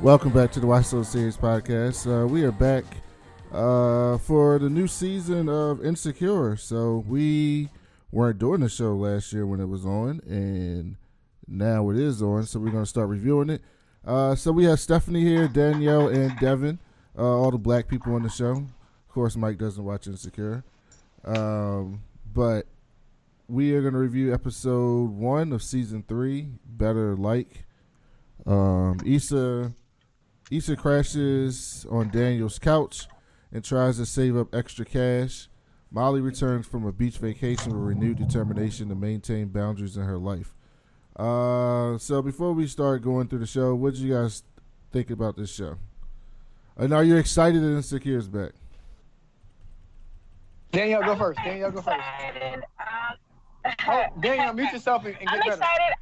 Welcome back to the Watch So Series podcast. We are back for the new season of Insecure. So we weren't doing the show last year when it was on, and now it is on. So we're going to start reviewing it. So we have Stephanie here, Danielle, and Devin, all the black people on the show. Of course, Mike doesn't watch Insecure. But we are going to review episode 1 of season 3, Better Like. Issa crashes on Daniel's couch and tries to save up extra cash. Molly returns from a beach vacation with renewed determination to maintain boundaries in her life. So before we start going through the show, what did you guys think about this show? And are you excited that Insecure is back? Danielle, go first. Danielle, mute yourself and get better. I'm excited.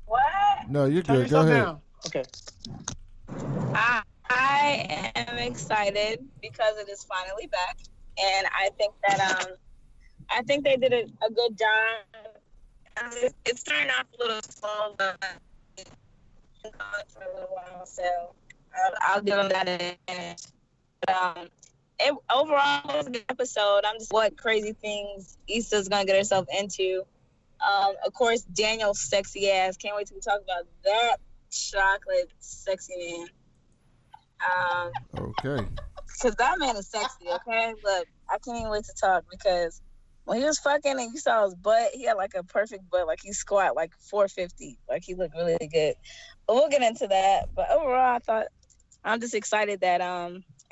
What? No, you're Turn good. Go ahead. Down. Okay. I am excited because it is finally back, and I think that I think they did a good job. It's starting off a little slow, but it's been on for a little while, so I'll give them that. Overall, it was a good episode. I'm just what crazy things Issa's gonna get herself into. Of course, Daniel's sexy ass. Can't wait till we talk about that chocolate sexy man. Okay. Because that man is sexy, okay? Look, I can't even wait to talk because when he was fucking and you saw his butt, he had like a perfect butt. Like he squat like 450. Like he looked really good. But we'll get into that. But overall, I'm just excited that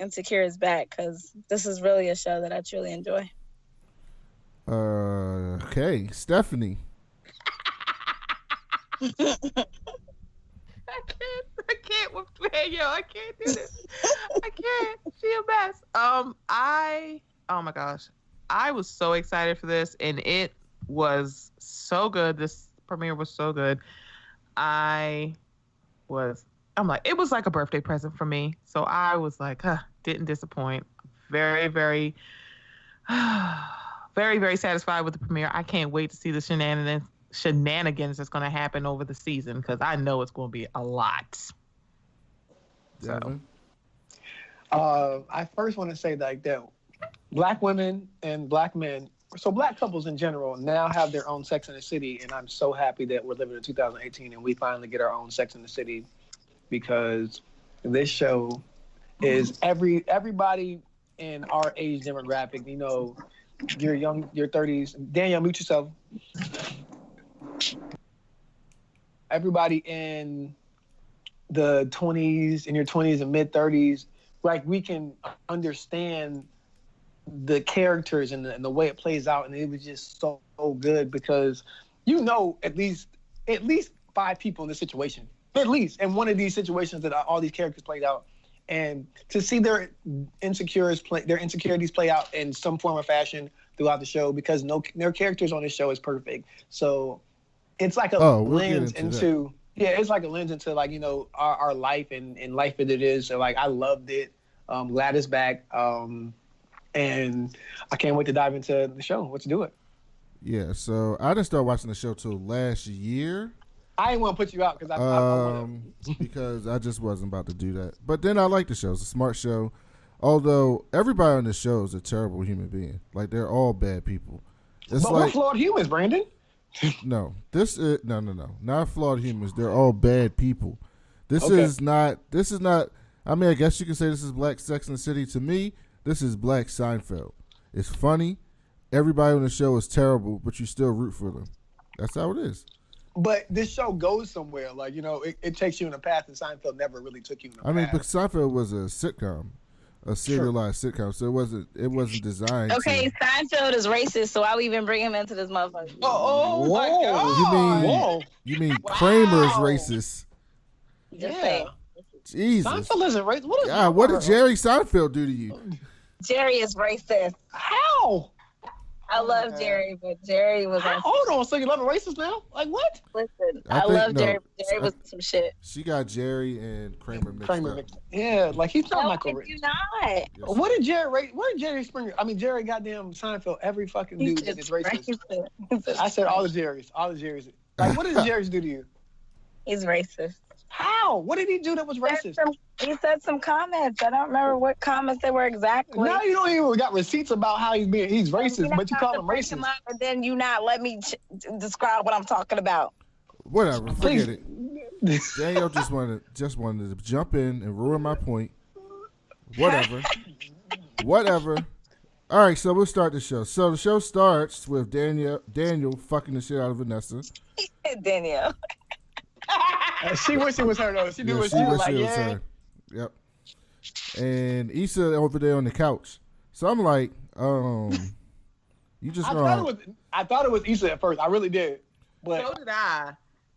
Insecure is back because this is really a show that I truly enjoy. Okay. Stephanie. I can't with Danielle. I can't do this. I can't. She a mess. Oh my gosh. I was so excited for this, and it was so good. This premiere was so good. It was like a birthday present for me. So I was like, didn't disappoint. Very, very, very, very satisfied with the premiere. I can't wait to see the shenanigans that's going to happen over the season because I know it's going to be a lot. Devin? I first want to say that black women and black men, so black couples in general, now have their own Sex in the City, and I'm so happy that we're living in 2018 and we finally get our own Sex in the City because this show is everybody in our age demographic. You know, you're young, you're 30s. Danielle, mute yourself. Everybody in the 20s, in your 20s and mid 30s, like we can understand the characters and the way it plays out, and it was just so good because you know at least 5 people in this situation, at least in one of these situations that all these characters played out, and to see their insecurities play out in some form or fashion throughout the show because their characters on this show is perfect. So it's like a lens into it's like a lens into like, you know, our life and life that it is. So like I loved it. Glad it's back. And I can't wait to dive into the show. Let's do it. Yeah, so I didn't start watching the show till last year. I didn't want to put you out because I just wasn't about to do that. But then I like the show. It's a smart show. Although everybody on the show is a terrible human being. Like they're all bad people. But we're flawed humans, Brandon. No, not flawed humans. They're all bad people. This is not. I mean, I guess you can say this is Black Sex and the City. To me, this is Black Seinfeld. It's funny. Everybody on the show is terrible, but you still root for them. That's how it is. But this show goes somewhere. Like, you know, it takes you in a path, and Seinfeld never really took you in a path. I mean, but Seinfeld was a sitcom. A serialized sitcom, so it wasn't designed. Okay, Seinfeld is racist, so I would even bring him into this motherfucker. Oh my God! You mean Kramer's racist? Yeah. Jesus. Seinfeld isn't racist. What did Jerry Seinfeld do to you? Jerry is racist. How? I love Jerry, but Jerry was on. Hold on, so you love a racist now? Like what? Listen, I love Jerry. Jerry was some shit. She got Jerry and Kramer mixed up. Yeah, like he's not Michael. No, you're not. What did Jerry Springer? I mean, Jerry goddamn Seinfeld. Every fucking dude is racist. I said all the Jerrys. Like, what did Jerry's do to you? He's racist. How? What did he do that was racist? He said some comments. I don't remember what comments they were exactly. Now you don't even got receipts about how he's racist, but you call him racist. And then you not let me describe what I'm talking about. Whatever, forget it. Danielle just wanted to jump in and ruin my point. Whatever. All right, so we'll start the show. So the show starts with Daniel fucking the shit out of Vanessa. Danielle. She wish it was her though. She was like, yeah. Her. Yep. And Issa over there on the couch. So I'm like, you just. I thought it was Issa at first. I really did. But so did I.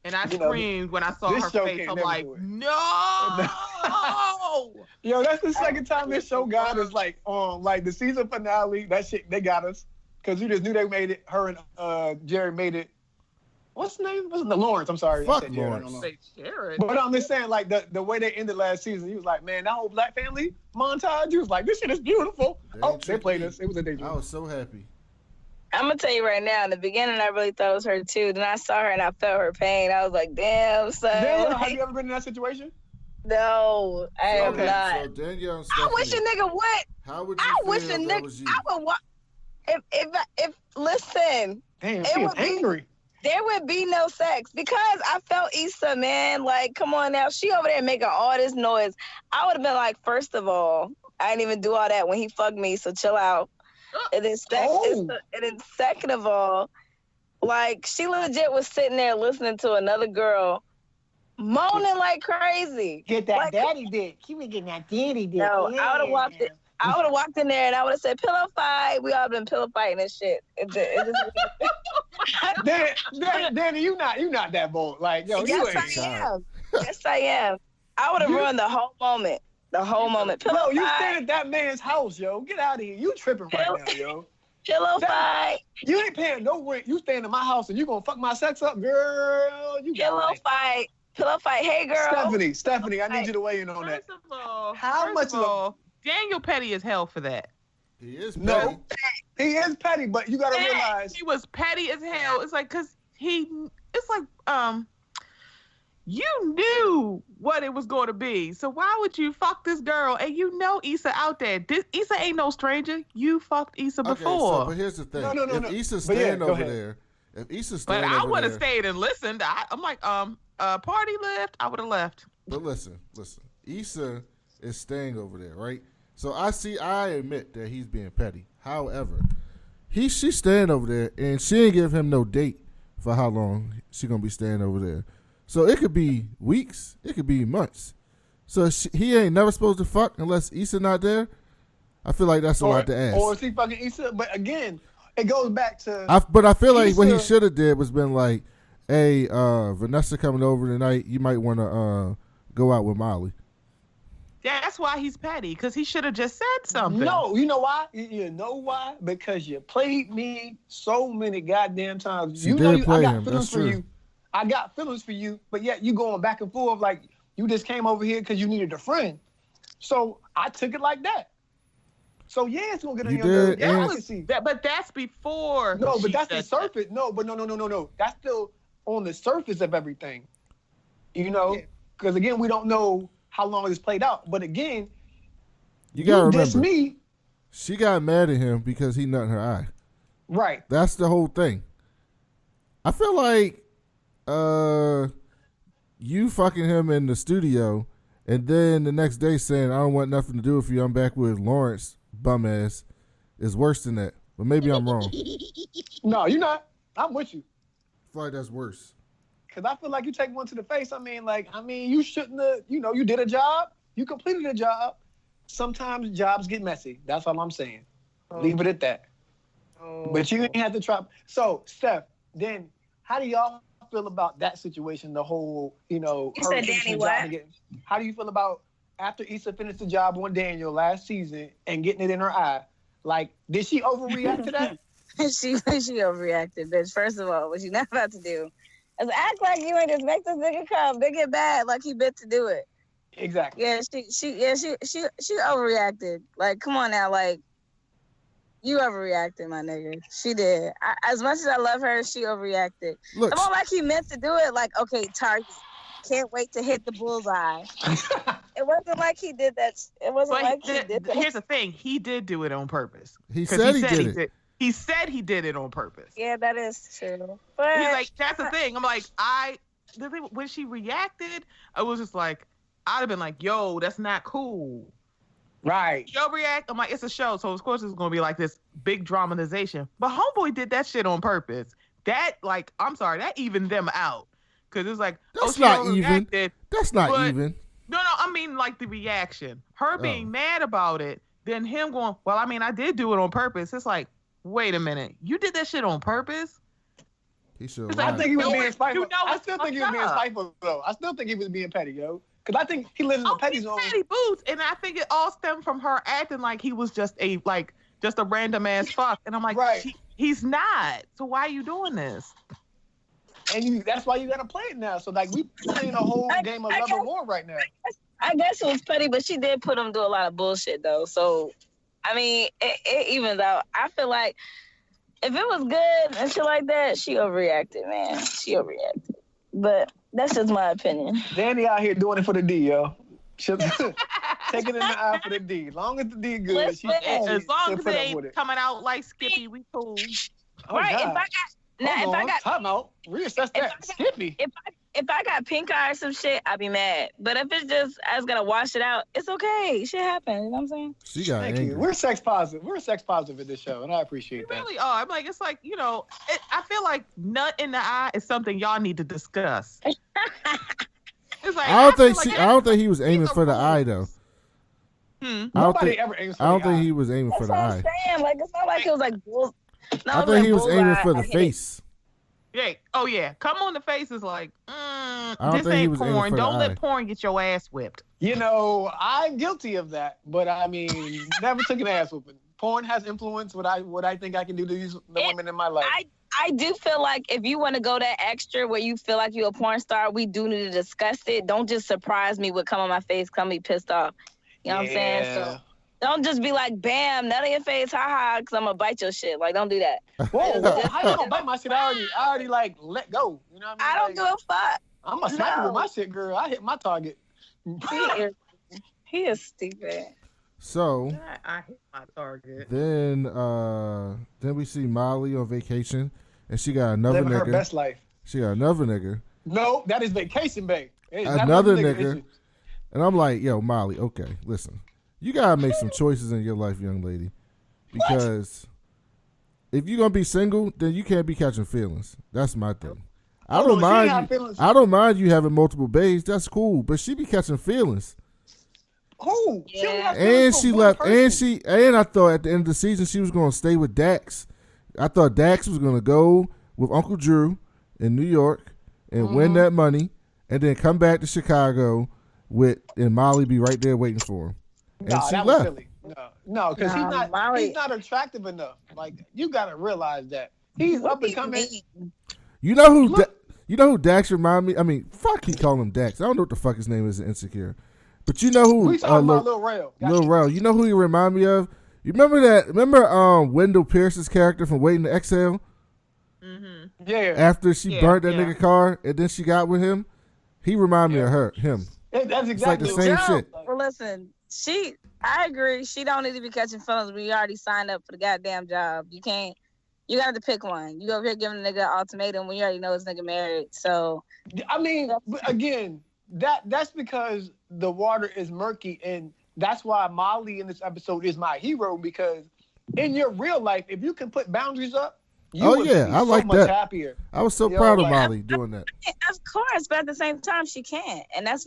And I screamed when I saw her face. I'm like, no. Yo, that's the second time this show got us. Like the season finale. That shit, they got us because we just knew they made it. Her and Jerry made it. What's the name? Wasn't the Lawrence? I'm sorry. Fuck Lawrence. But I'm just saying, like the way they ended last season, he was like, man, that whole Black family montage. He was like, this shit is beautiful. They played us. It was a danger. I was so happy. I'm gonna tell you right now. In the beginning, I really thought it was her too. Then I saw her and I felt her pain. I was like, damn, son. Danielle, have you ever been in that situation? No, I have not. So Danielle and Stephanie, I wish a nigga would. How would you feel if that was you? I would want. If listen. Damn, she was angry. There would be no sex because I felt Issa, man. Like, come on now. She over there making all this noise. I would have been like, first of all, I didn't even do all that when he fucked me, so chill out. And then second of all, like, she legit was sitting there listening to another girl moaning like crazy. Get that daddy dick. She was getting that daddy dick. No, yeah. I would have walked in there and I would have said, pillow fight. We all been pillow fighting and shit. Danny, you not that bold. Like, yo, yes, I am. Yes, I am. I would have ruined the whole moment. The whole moment. Pillow you fight. staying at that man's house, yo. Get out of here. You tripping right now, yo. Pillow fight. You ain't paying no rent. You staying in my house and you gonna fuck my sex up, girl. You pillow fight. Pillow fight. Hey, girl. Stephanie, I need you to weigh in on that. First of all, how much of all, Daniel petty as hell for that. He is petty. No, he is petty, but you gotta realize he was petty as hell. It's like you knew what it was going to be. So why would you fuck this girl? And you know Issa out there. Issa ain't no stranger. You fucked Issa before. So, but here's the thing. No. If Issa's staying over there, but I would have stayed and listened. I'm like, party left. I would have left. But listen. Issa is staying over there, right? So I admit that he's being petty. However, she's staying over there, and she didn't give him no date for how long she gonna be staying over there. So it could be weeks, it could be months. So he ain't never supposed to fuck unless Issa not there. I feel like that's a lot to ask. Or is he fucking Issa? But again, it goes back to. But I feel like what he should have did was been like, "Hey, Vanessa coming over tonight. You might want to go out with Molly." That's why he's petty, because he should have just said something. No, you know why? You know why? Because you played me so many goddamn times. I got feelings for you. I got feelings for you, but yet you going back and forth like you just came over here because you needed a friend. So I took it like that. So yeah, it's gonna get on your nerves. But that's before. No, but that's the surface. No. That's still on the surface of everything. You know, because again, we don't know how long it's played out. But again, you gotta remember, me. She got mad at him because he nut in her eye. Right. That's the whole thing. I feel like you fucking him in the studio and then the next day saying, I don't want nothing to do with you, I'm back with Lawrence, bum ass, is worse than that. But maybe I'm wrong. No, you're not. I'm with you. I feel like that's worse. Because I feel like you take one to the face. I mean, you shouldn't have, you did a job. You completed a job. Sometimes jobs get messy. That's all I'm saying. Leave it at that. But you didn't have to try. So, Steph, then how do y'all feel about that situation? The whole, You said Danny what? How do you feel about after Issa finished the job on Daniel last season and getting it in her eye? Like, did she overreact to that? She overreacted, bitch. First of all, what you not about to do is act like you ain't just make this nigga come. They get bad like he bit to do it. Exactly. Yeah, she overreacted. Like, come on now, like, you overreacted, my nigga. She did. As much as I love her, she overreacted. Look, it wasn't like he meant to do it. Like, okay, target. can't wait to hit the bullseye. It wasn't like he did that. It wasn't But like he did that. here's the thing: he did do it on purpose. He said he did it. He said he did it on purpose. Yeah, that is true. But He's like, that's the thing. I'm like, when she reacted, I was just like, I'd have been like, yo, that's not cool. Right. She'll react. I'm like, it's a show, so of course it's gonna be like this big dramatization. But homeboy did that shit on purpose. That, like, I'm sorry, that evened them out. Cause it's like, That's she not even. overreacted, That's not but- even. No, I mean like the reaction. Her being mad about it, then him going, well, I mean, I did do it on purpose. It's like, wait a minute, you did that shit on purpose? He should. I think he was being spiteful. You know I it's still think he was fucked being up. spiteful, though. I still think he was being petty, yo. Because I think he lives in the petty He's zone. petty boots, and I think it all stemmed from her acting like he was just a random ass fuck. And I'm like, Right. He's not. So why are you doing this? And that's why you got to play it now. So, like, we playing a whole game of love and war right now. I guess it was petty, but she did put him through a lot of bullshit though. So, I mean, it evens out. I feel like if it was good and shit like that, she overreacted, man. She overreacted. But that's just my opinion. Danny out here doing it for the D, yo. She'll take it in the eye for the D. Long as the D good, Listen, As long she'll as put it up with ain't it. coming out like Skippy, we cool. Oh, Right? God. Hold on, If time out. Reassess that. Skippy. if I got pink eye or some shit, I'd be mad. But if it's just I was gonna wash it out, it's okay. Shit happens. You know what I'm saying? She got Thank angry. you. We're sex positive. We're sex positive in this show, and I appreciate We that. really are. I'm like, it's like, I feel like nut in the eye is something y'all need to discuss. It's like, I feel like I don't think he was aiming for the eye though. Hmm. I don't Nobody think. ever aims for I don't the think eye. he was aiming That's for the what I'm eye. saying. Like it's not like it was like bull. No, I it think like he was aiming bullseye. for the I hit it. face. Yeah. Oh yeah. Come on the face is like, don't this think he ain't was aiming porn. for the Don't eye. let porn get your ass whipped. You know, I'm guilty of that, but I mean, never took an ass whooping. Porn has influenced what I think I can do to the women in my life. I do feel like if you want to go that extra where you feel like you're a porn star, we do need to discuss it. Don't just surprise me with come on my face, come be pissed off. You know what I'm saying? So don't just be like, bam, nut on your face, haha, because I'm going to bite your shit. Like, don't do that. Whoa, how you gonna bite my shit? I already like let go. You know what I mean? I don't give a fuck. I'm a sniper with my shit, girl. I hit my target. He is stupid. So I hit my target. then we see Molly on vacation, and she got another Living her nigga. best life. She got another nigga, No, that is vacation, babe. It's not another nigga nigga, issue. and I'm like, yo, Molly, okay, listen, you gotta make some choices in your life, young lady, because if you're gonna be single, then you can't be catching feelings. That's my thing. I Hold don't on, she ain't mind got you. feelings. I don't mind you having multiple babes. That's cool, but she be catching feelings. Who? Yeah. only got And feelings she for one left, person. and I thought at the end of the season she was going to stay with Dax. I thought Dax was going to go with Uncle Drew in New York and win that money, and then come back to Chicago and Molly be right there waiting for him. And Nah, she that was left. silly. No, because Molly- he's not attractive enough. Like, you gotta realize that he's up and coming. You know who Dax remind me? I mean, fuck, he call him Dax. I don't know what the fuck his name is in Insecure, but you know who? We talking about Lil Rail. Lil Rel. You know who he remind me of? You remember that? Remember Wendell Pierce's character from Waiting to Exhale? Mm-hmm. Yeah, After she burnt that yeah. nigga car and then she got with him, he remind me of him. that's It's like exactly the what- same No, shit. well, listen, I agree. She don't need to be catching feelings. We already signed up for the goddamn job. You got to pick one. You over here giving a nigga an ultimatum when you already know this nigga married. So, I mean, but again, that's because the water is murky, and that's why Molly in this episode is my hero, because in your real life, if you can put boundaries up, you would be I so like much that. happier. I was so Yo, proud of like- Molly doing that. of course, but at the same time, she can't. And that's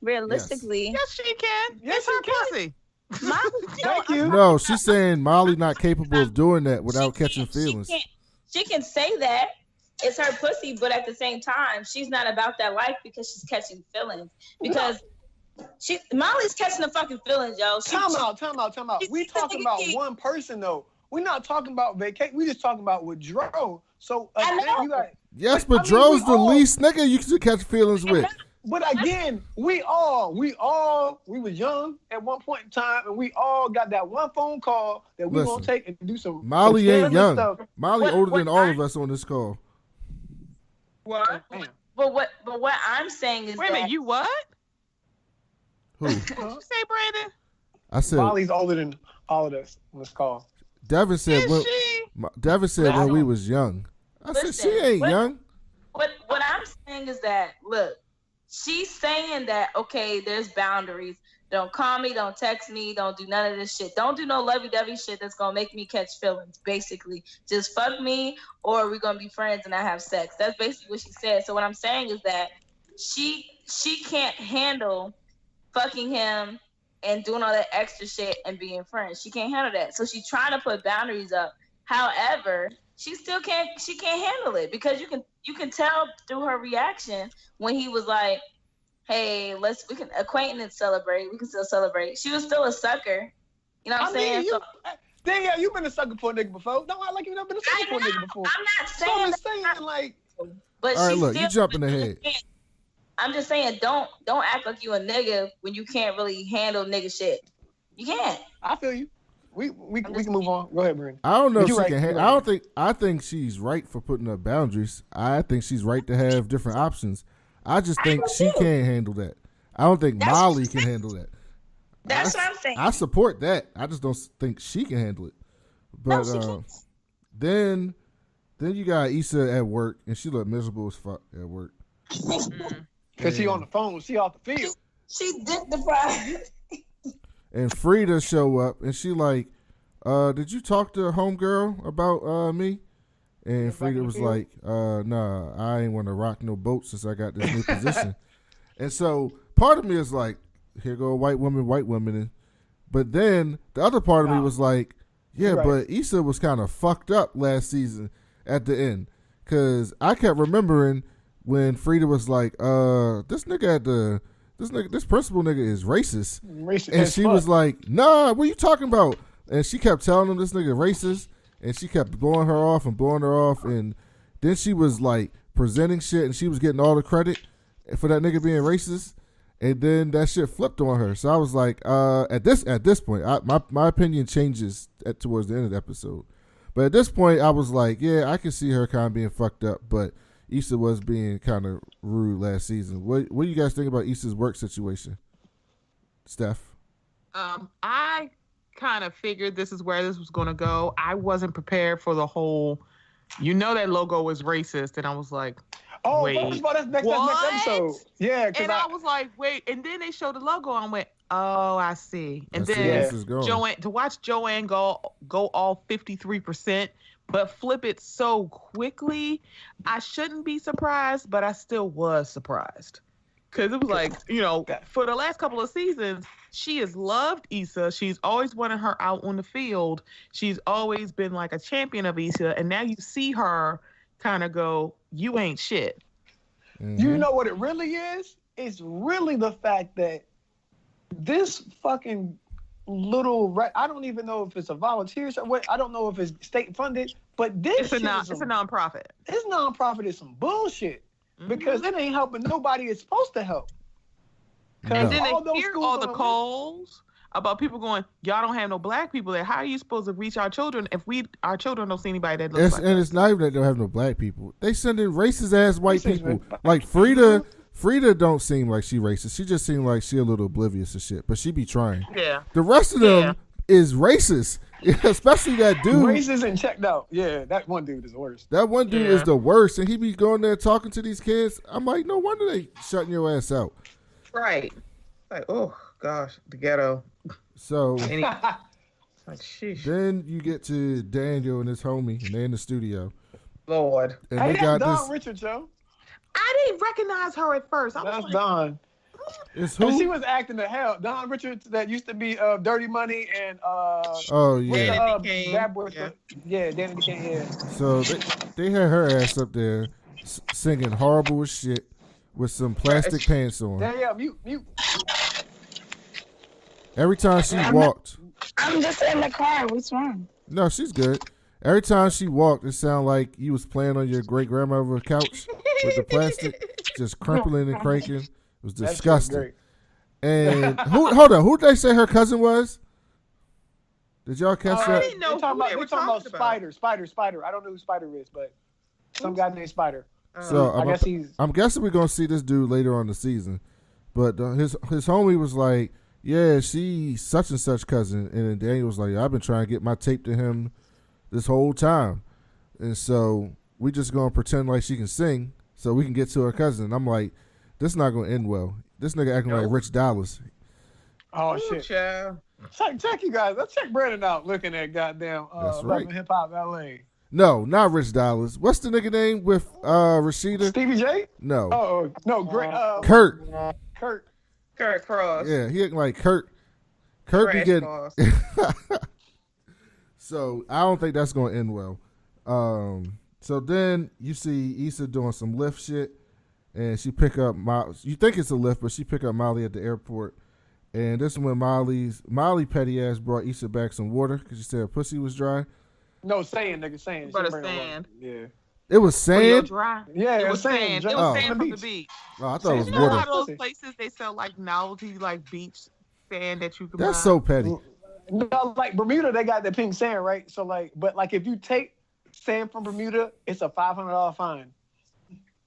realistically. Yes, she can. Yes, It's her she can. pussy. Molly, Thank you. No, she's saying Molly not capable of doing that without catching feelings. She can say that it's her pussy, but at the same time, she's not about that life because she's catching feelings. Because Molly's catching the fucking feelings, yo. Time out. We talking about one person though. We're not talking about vacation. We just talking about withdrawal. So I know. you got. Yes, I but mean, Dro's we the all- least nigga you can catch feelings with. But again, we was young at one point in time, and we all got that one phone call that we Listen, gonna take and do some. Molly some ain't scandalous young. stuff. Molly older than all of us on this call. What? Damn. what I'm saying is wait a minute, you what? Who? What did you say, Brandon? I said Molly's older than all of us on this call. Devin said Is when, she? Devin said when we was young. I said she ain't young. What I'm saying is that, look, she's saying that, okay, there's boundaries. Don't call me, don't text me, don't do none of this shit. Don't do no lovey-dovey shit that's gonna make me catch feelings, basically. Just fuck me, or we're gonna be friends and I have sex. That's basically what she said. So what I'm saying is that she can't handle fucking him and doing all that extra shit and being friends. She can't handle that. So she's trying to put boundaries up. However, she can't handle it, because you can tell through her reaction when he was like, hey, we can acquaintance celebrate. We can still celebrate. She was still a sucker. You know what I'm saying? Danielle, you've been a sucker for a nigga before. Don't act like you've never been a sucker for a nigga before. I'm not saying but all right, look, still, you jumping ahead. I'm just saying, don't act like you a nigga when you can't really handle nigga shit. You can't. I feel you. We can move on. Go ahead, Brandon. I don't know if she can. I think she's right for putting up boundaries. I think she's right to have different options. I just think she can't handle that. I don't think Molly can handle that. That's what I'm saying. I support that. I just don't think she can handle it. But then you got Issa at work, and she looked miserable as fuck at work. Because she on the phone. She off the field. She dick deprived. And Frida show up, and she like, did you talk to homegirl about me? And Frida was like, nah, I ain't want to rock no boat since I got this new position. And so part of me is like, here go a white woman. But then the other part of me was like, yeah, but Issa was kind of fucked up last season at the end. Because I kept remembering when Frida was like, this principal nigga is racist. And she was like, nah, what are you talking about? And she kept telling him this nigga racist. And she kept blowing her off. And then she was like presenting shit, and she was getting all the credit for that nigga being racist. And then that shit flipped on her. So I was like, at this point, my opinion changes towards the end of the episode. But at this point, I was like, yeah, I can see her kind of being fucked up. But Issa was being kind of rude last season. What do you guys think about Issa's work situation? Steph? I kind of figured this is where this was going to go. I wasn't prepared for the whole, that logo was racist. And I was like, wait, first of all, that's next episode. Yeah. And I was like, wait. And then they showed the logo. I went, oh, I see. And then to watch Joanne go all 53%, but flip it so quickly, I shouldn't be surprised, but I still was surprised. Because it was like, for the last couple of seasons, she has loved Issa. She's always wanted her out on the field. She's always been like a champion of Issa. And now you see her kind of go, you ain't shit. Mm-hmm. You know what it really is? It's really the fact that this fucking little, I don't even know if it's a volunteer or what. I don't know if it's state funded, but this it's a nonprofit. This nonprofit is some bullshit. Because it ain't helping nobody it's supposed to help. And then they hear all the calls about people going, y'all don't have no black people there. How are you supposed to reach our children if our children don't see anybody that looks like and it's not even that they don't have no black people. They send in racist ass white people. Like Frida don't seem like she racist. She just seems like she a little oblivious of shit. But she be trying. Yeah. The rest of them is racist. Especially that dude. Racist and checked out. Yeah, that one dude is the worst. That one dude is the worst. And he be going there talking to these kids. I'm like, no wonder they shutting your ass out. Right. Like, oh, gosh, the ghetto. So, like, sheesh. Then you get to Daniel and his homie, and they're in the studio. Lord. And they got Dawn Richards, yo. I didn't recognize her at first. That's like, Dawn. It's who? And she was acting the hell. Dawn Richards, that used to be Dirty Money and Bad Boy. Danny King. Yeah. So they had her ass up there singing horrible as shit with some plastic pants on. Yeah, mute. Every time she walked. I'm just in the car. What's wrong? No, she's good. Every time she walked, it sounded like you was playing on your great grandmother's couch with the plastic, just crumpling and cranking. It was disgusting. And hold on, who did they say her cousin was? Did y'all catch that? I didn't know we're talking about Spider. I don't know who Spider is, but some guy named Spider. So I guess he's. I'm guessing we're gonna see this dude later on in the season, but his homie was like, "Yeah, she's such and such cousin," and then Daniel was like, "I've been trying to get my tape to him this whole time," and so we just gonna pretend like she can sing so we can get to her cousin. And I'm like, this is not gonna end well. This nigga acting like Rich Dallas. Oh shit! Check you guys. Let's check Brandon out. Looking at goddamn Hip Hop LA. No, not Rich Dallas. What's the nigga name with Rashida? Stevie J? No. Oh no, great. Kurt. Kurt Cross. Yeah, he acting like Kurt. Kurt be getting. So I don't think that's gonna end well. So then you see Issa doing some Lyft shit, and she pick up you think it's a Lyft, but she pick up Molly at the airport. And this is when Molly petty ass brought Issa back some water because she said her pussy was dry. No, sand, nigga, sand. But a sand. Yeah. It was sand? Dry. Yeah, it was sand. It was sand from the beach. Oh, I thought it was you know water. how those places they sell like novelty like beach sand that you can buy? That's so petty. No, like Bermuda, they got the pink sand, right? So like, but like if you take sand from Bermuda, it's a $500 fine.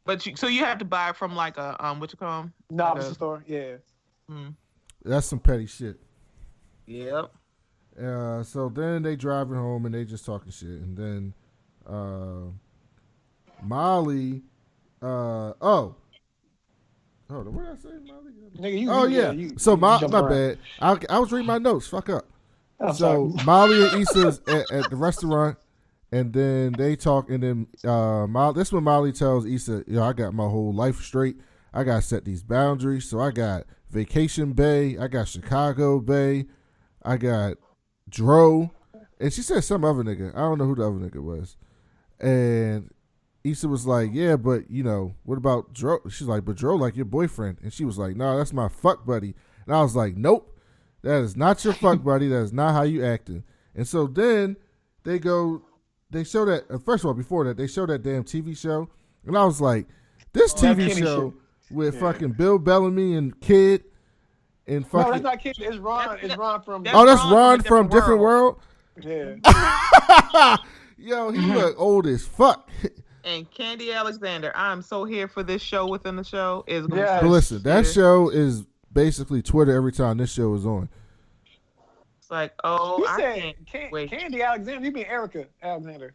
But you have to buy it from like a what you call them? Novice store, yeah. That's some petty shit. Yep. So then they driving home and they just talking shit, and then Molly, hold on, what did I say, Molly? So my bad. I was reading my notes. Fuck up. So Molly and Issa's at the restaurant, and then they talk, and then this when Molly tells Issa, I got my whole life straight. I got to set these boundaries. So I got Vacation Bay, I got Chicago Bay, I got Dro, and she said some other nigga. I don't know who the other nigga was. And Issa was like, yeah, but, what about Dro? She's like, but Dro like your boyfriend. And she was like, no, that's my fuck buddy. And I was like, nope, that is not your fuck buddy. That is not how you acting. And so then they show that, first of all, before that, they show that damn TV show. And I was like, this TV show with fucking Bill Bellamy and Kid and fucking. No, that's not Kid. It's Ron. It's Ron from. Oh, that's Ron from Different World. Yeah. Yo, he look old as fuck. And Candy Alexander, I'm so here for this show within the show. Is but listen, that show is basically Twitter every time this show is on. It's like, oh, you I said can't wait. Candy Alexander. You mean Erica Alexander?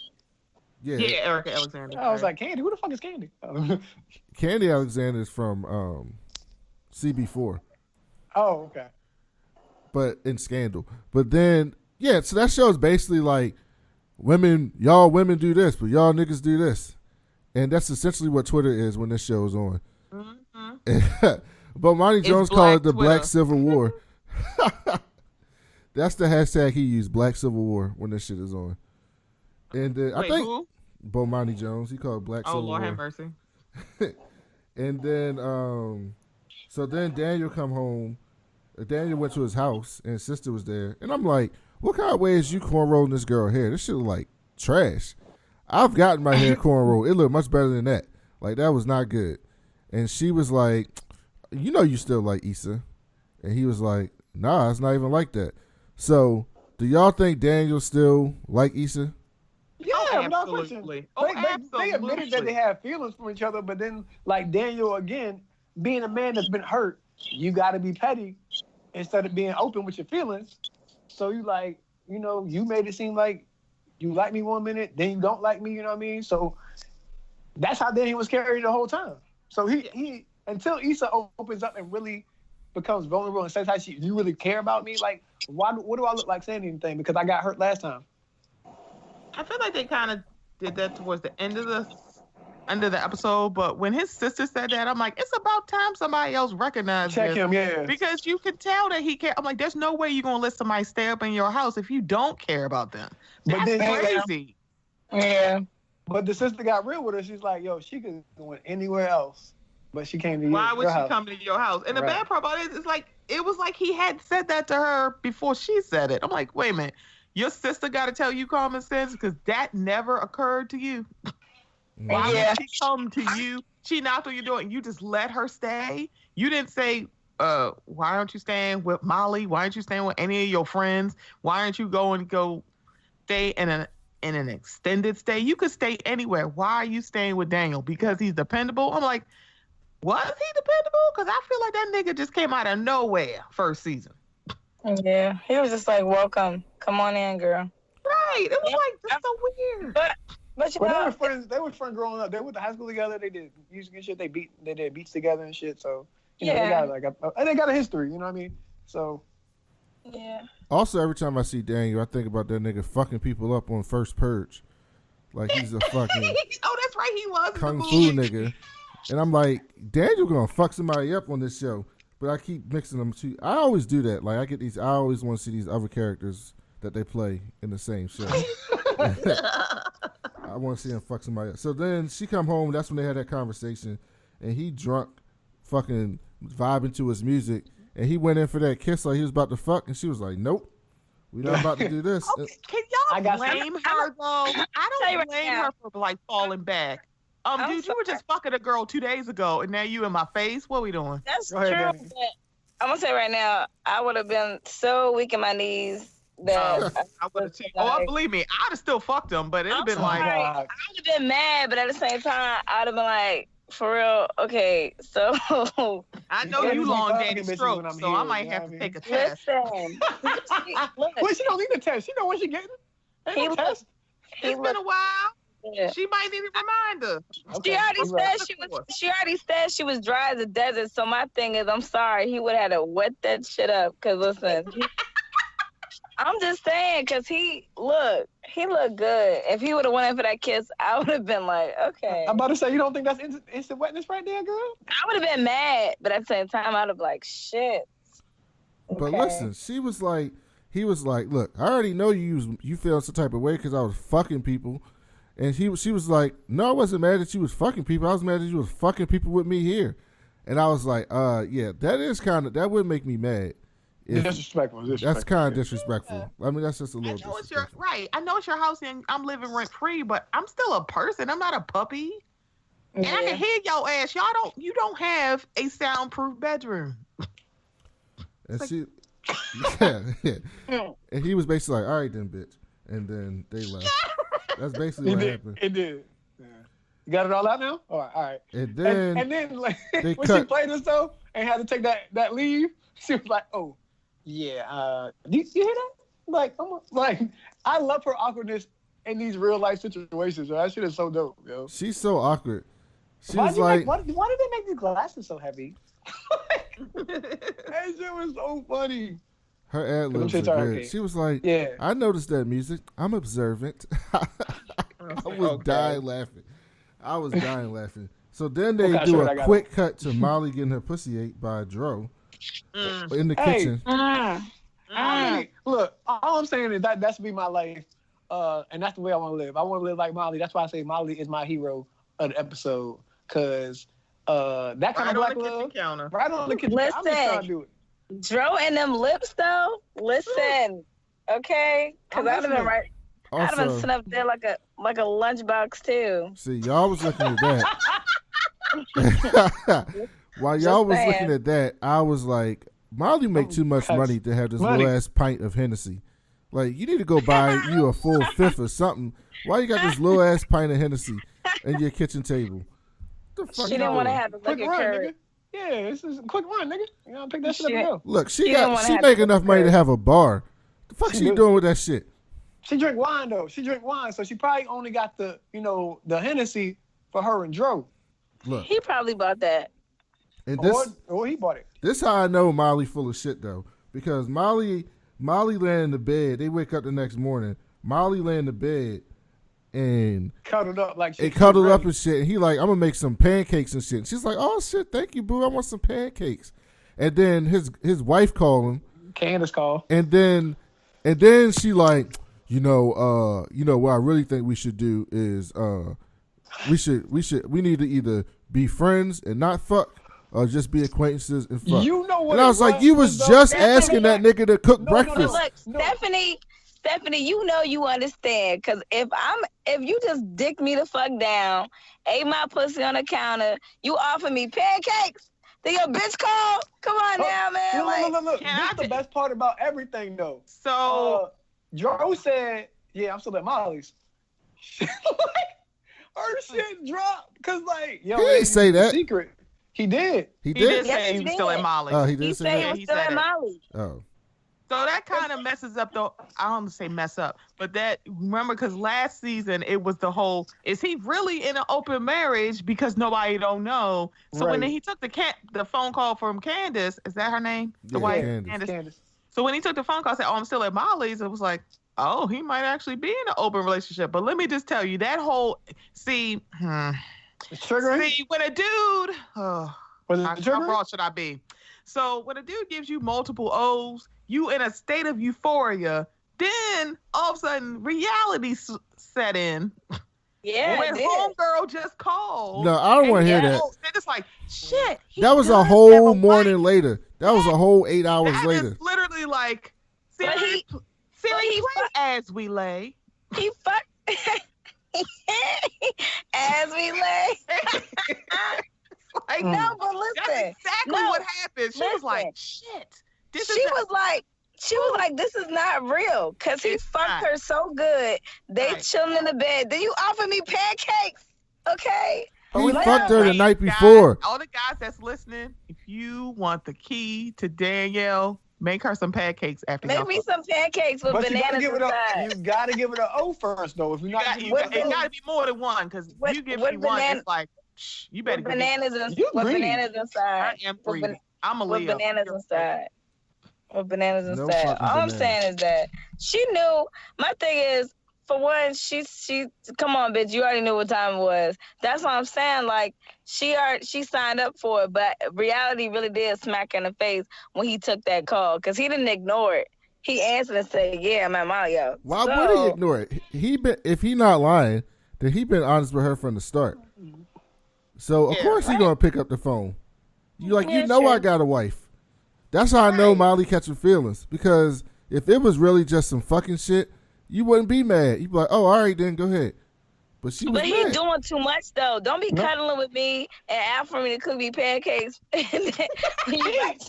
Yeah, Erica Alexander. I was like, Candy. Who the fuck is Candy? Candy Alexander is from CB4. Oh, okay. But in Scandal. But then, so that show is basically like, y'all women do this, but y'all niggas do this. And that's essentially what Twitter is when this show is on. Mm-hmm. But Monty Jones called it the Twitter. Black Civil War. That's the hashtag he used, Black Civil War, when this shit is on. And I think who? Bomani Jones, he called it Black Civil War. Oh, Lord have mercy. And then, so then Daniel come home. Daniel went to his house, and his sister was there. And I'm like, what kind of way is you cornrolling this girl hair? This shit look like trash. I've gotten my hair cornrowed. It looked much better than that. Like, that was not good. And she was like, you still like Issa. And he was like, nah, it's not even like that. So, do y'all think Daniel still like Issa? Yeah, absolutely. They admitted that they have feelings for each other, but then, like Daniel, again, being a man that's been hurt, you got to be petty instead of being open with your feelings. So you like, you made it seem like you like me one minute, then you don't like me, you know what I mean? So that's how Daniel was carried the whole time. So he until Issa opens up and really becomes vulnerable and says, "How do you really care about me? Like, what do I look like saying anything? Because I got hurt last time." I feel like they kind of did that towards the end of the episode, but when his sister said that, I'm like, it's about time somebody else recognizes Check him, yeah. Because you can tell that he cares. I'm like, there's no way you're gonna let somebody stay up in your house if you don't care about them. That's crazy. Yeah. But the sister got real with her. She's like, yo, she could go anywhere else, but she came to you. Why would she come to your house? And the bad part about it is like, it was like he had said that to her before she said it. I'm like, wait a minute. Your sister got to tell you common sense because that never occurred to you. Why would she come to you? She knocked on your door and you just let her stay? You didn't say, why aren't you staying with Molly? Why aren't you staying with any of your friends? Why aren't you go stay in in an extended stay. You could stay anywhere. Why are you staying with Daniel? Because he's dependable? I'm like, was he dependable? Because I feel like that nigga just came out of nowhere first season. Yeah, he was just like, welcome. Come on in, girl. Right. It was like, that's so weird. But you Well, know, they were friends. They were friends growing up. They went to high school together. They did music and shit. They did beats together and shit. So you know, they got a history. You know what I mean? So yeah. Also, every time I see Daniel, I think about that nigga fucking people up on First Purge. Like he's a fucking oh, that's right, he was kung fu nigga. And I'm like, Daniel gonna fuck somebody up on this show. But I keep mixing them too. I always do that. Like I always want to see these other characters that they play in the same show. I want to see him fuck somebody else. So then she come home. That's when they had that conversation. And he drunk, fucking vibing to his music. And he went in for that kiss like he was about to fuck. And she was like, nope. We're not about to do this. Okay, can y'all blame her, though? I don't blame her for, like, falling back. Dude, you were just fucking a girl 2 days ago, and now you in my face? What are we doing? That's true, but I'm going to say right now, I would have been so weak in my knees that I would have taken. Oh, believe me, I'd have still fucked him, but it'd have been like. I would have been mad, but at the same time, I'd have been like, for real, okay, so. I know you long dated stroke, so I might have to take a test. Listen. Well, she don't need a test. She know what she getting. Ain't no test. It's been a while. Yeah. She might need a reminder. Okay. She already said she was dry as a desert. So my thing is, I'm sorry, he would have had to wet that shit up. Cause listen, I'm just saying, cause he looked good. If he would have went in for that kiss, I would have been like, okay. I'm about to say, you don't think that's instant wetness right there, girl? I would have been mad, but at the same time, I'd have been like, shit. Okay. But listen, he was like, look, I already know you feel some type of way because I was fucking people. And she was like, no, I wasn't mad that you was fucking people. I was mad that you was fucking people with me here. And I was like, yeah, that would make me mad. Disrespectful. That's kind of disrespectful. I mean, that's just a little disrespectful. I know it's your house and I'm living rent free, but I'm still a person. I'm not a puppy. Yeah. And I can hear your ass. You don't have a soundproof bedroom. And yeah. And he was basically like, all right then, bitch. And then they left. That's basically what happened. It did. Yeah. You got it all out now? All right. And then like, when she played this though and had to take that leave, she was like, oh, yeah. Do you hear that? Like, I love her awkwardness in these real life situations. That shit is so dope, yo. She's so awkward. Why did they make these glasses so heavy? That shit was so funny. Her ad-libs are good. She was like, yeah. I noticed that music. I'm observant. I was dying laughing. So then they do a quick cut to Molly getting her pussy ate by Dro in the kitchen. Look, all I'm saying is that's be my life, and that's the way I want to live. I want to live like Molly. That's why I say Molly is my hero of the episode, because that kind of black love, right on the kitchen counter. I'm just trying to do it. Dro and them lips though. Listen, okay, because I'd have been right. I'd have been sitting up there like a lunchbox too. See, y'all was looking at that. While y'all was looking at that, I was like, Molly make too much money to have this little ass pint of Hennessy. Like, you need to go buy you a full fifth or something. Why you got this little ass pint of Hennessy in your kitchen table? The fuck she didn't want to have the liquor courage. Yeah, this is a quick run, nigga. You gotta pick that shit up and go. Look, she make enough money to have a bar. The fuck she doing with that shit? She drink wine though. So she probably only got the Hennessy for her and Dro. Look, he probably bought that. And or he bought it. This how I know Molly full of shit though, because Molly lay in the bed. They wake up the next morning. Molly lay in the bed and cuddled up like shit. And cuddled up and shit. And he like, I'm gonna make some pancakes and shit. And she's like, oh shit, thank you, boo. I want some pancakes. And then his wife called him. Candace called. And then she like, what I really think we should do is we need to either be friends and not fuck or just be acquaintances and fuck. You know what? And I was like, you was just asking that nigga to cook breakfast. Look, Stephanie, you know you understand, because if you just dick me the fuck down, ate my pussy on the counter, you offer me pancakes, then your bitch call? Come on now, man. Look. That's the best part about everything, though. So, Dro said, yeah, I'm still at Molly's. Her shit dropped. Cause like, yo, He didn't say that. Secret. He did. He He did did. say he was still at Molly. Oh, he He did said say he that. was He still said at it. Molly. Oh, So that kind of messes up the. I don't say mess up, but that remember because last season it was the whole: is he really in an open marriage because nobody don't know? So when Right. he took the phone call from Candace, is that her name? The Yeah, wife, Candace. Candace. So when he took the phone call, said, "Oh, I'm still at Molly's," it was like, "Oh, he might actually be in an open relationship." But let me just tell you that whole see, It's triggering. see when a dude, Was it how triggering? broad should I be? So when a dude gives you multiple O's, you in a state of euphoria. Then all of a sudden, reality set in. Yeah, when it did. homegirl just called. no, I don't want to hear yeah. that. They're just like, shit. he That was does a have whole wife. morning later. That was a whole 8 hours That later. is literally like, But Siri, he play fuck- as we lay. He fucked as we lay. Like, No, but that's listen. exactly No, what happened. She was listen. like, shit. This She is was like, this is not real. Cause he It's fucked not. her so good. They Right. chilling in the bed. Then you offer me pancakes. Okay. He Well, fucked her the Guys, night before. all the guys that's listening, if you want the key to Danielle, make her some pancakes after y'all Make me fuck. some pancakes with But you gotta bananas give it a. inside. You gotta give it an O first, though. If you're not, It What the- got to be more than one because What- you give what me one, banana- it's like, shh, you better With go get. bananas You with greedy. bananas I inside. am With greedy. I'm a With Leo. bananas inside. With bananas No inside. fucking All I'm bananas. saying is that she knew. My thing is, for one, she come on, bitch, you already knew what time it was. That's what I'm saying. Like she signed up for it, but reality really did smack her in the face when he took that call because he didn't ignore it. He answered and said, "Yeah, I'm at Mario." Why would he ignore it? If he not lying, then he been honest with her from the start. So of Yeah, course he right. gonna pick up the phone. You Yeah, know sure. I got a wife. That's how I know Right. Molly catching feelings because if it was really just some fucking shit, you wouldn't be mad. You'd be like, oh, all right then, go ahead. But she was But he mad. doing too much though. Don't be No. cuddling with me and asking me to cook me pancakes. And then you like,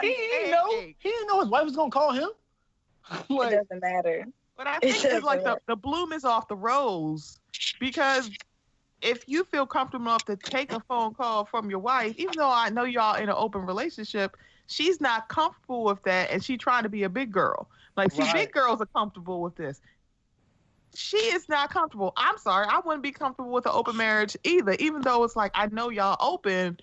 He didn't know his wife was gonna call him. it Like, doesn't matter. But I It think it's like doesn't. the bloom is off the rose because if you feel comfortable enough to take a phone call from your wife, even though I know y'all in an open relationship, she's not comfortable with that, and she's trying to be a big girl. Like, see, Right. big girls are comfortable with this. She is not comfortable. I'm sorry, I wouldn't be comfortable with an open marriage either. Even though it's like I know y'all open,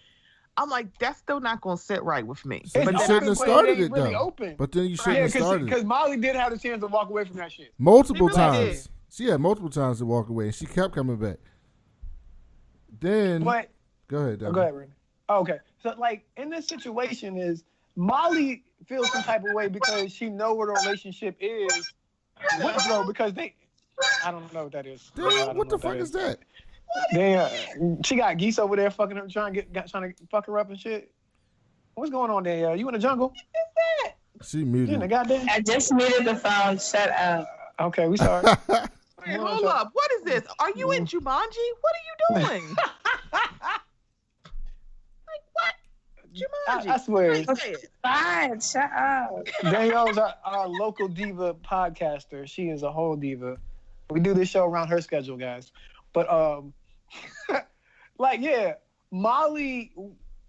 I'm like that's still not gonna sit right with me. So it's you open, shouldn't have but started ain't it really though. open. But then you shouldn't Yeah, have started because it. Molly did have the chance to walk away from that shit. Multiple She really times. She had multiple times to walk away, and she kept coming back. Then But go ahead, Devin. go ahead, Randy. Oh, okay. So like in this situation is Molly feels some type of way because she know what a relationship is with Joe because I don't know what that is. I Damn, don't what know the fuck is that? She got geese over there fucking her, trying to fuck her up and shit. What's going on there? You in the jungle? She You in the muted. goddamn? I just muted the phone. Shut up. Okay, we sorry. Wait, hold up. What is this? Are you in Jumanji? What are you doing? Like what? Jumanji. I swear. Say it. Fine, shut up. Danielle's our local diva podcaster. She is a whole diva. We do this show around her schedule, guys. But like, yeah, Molly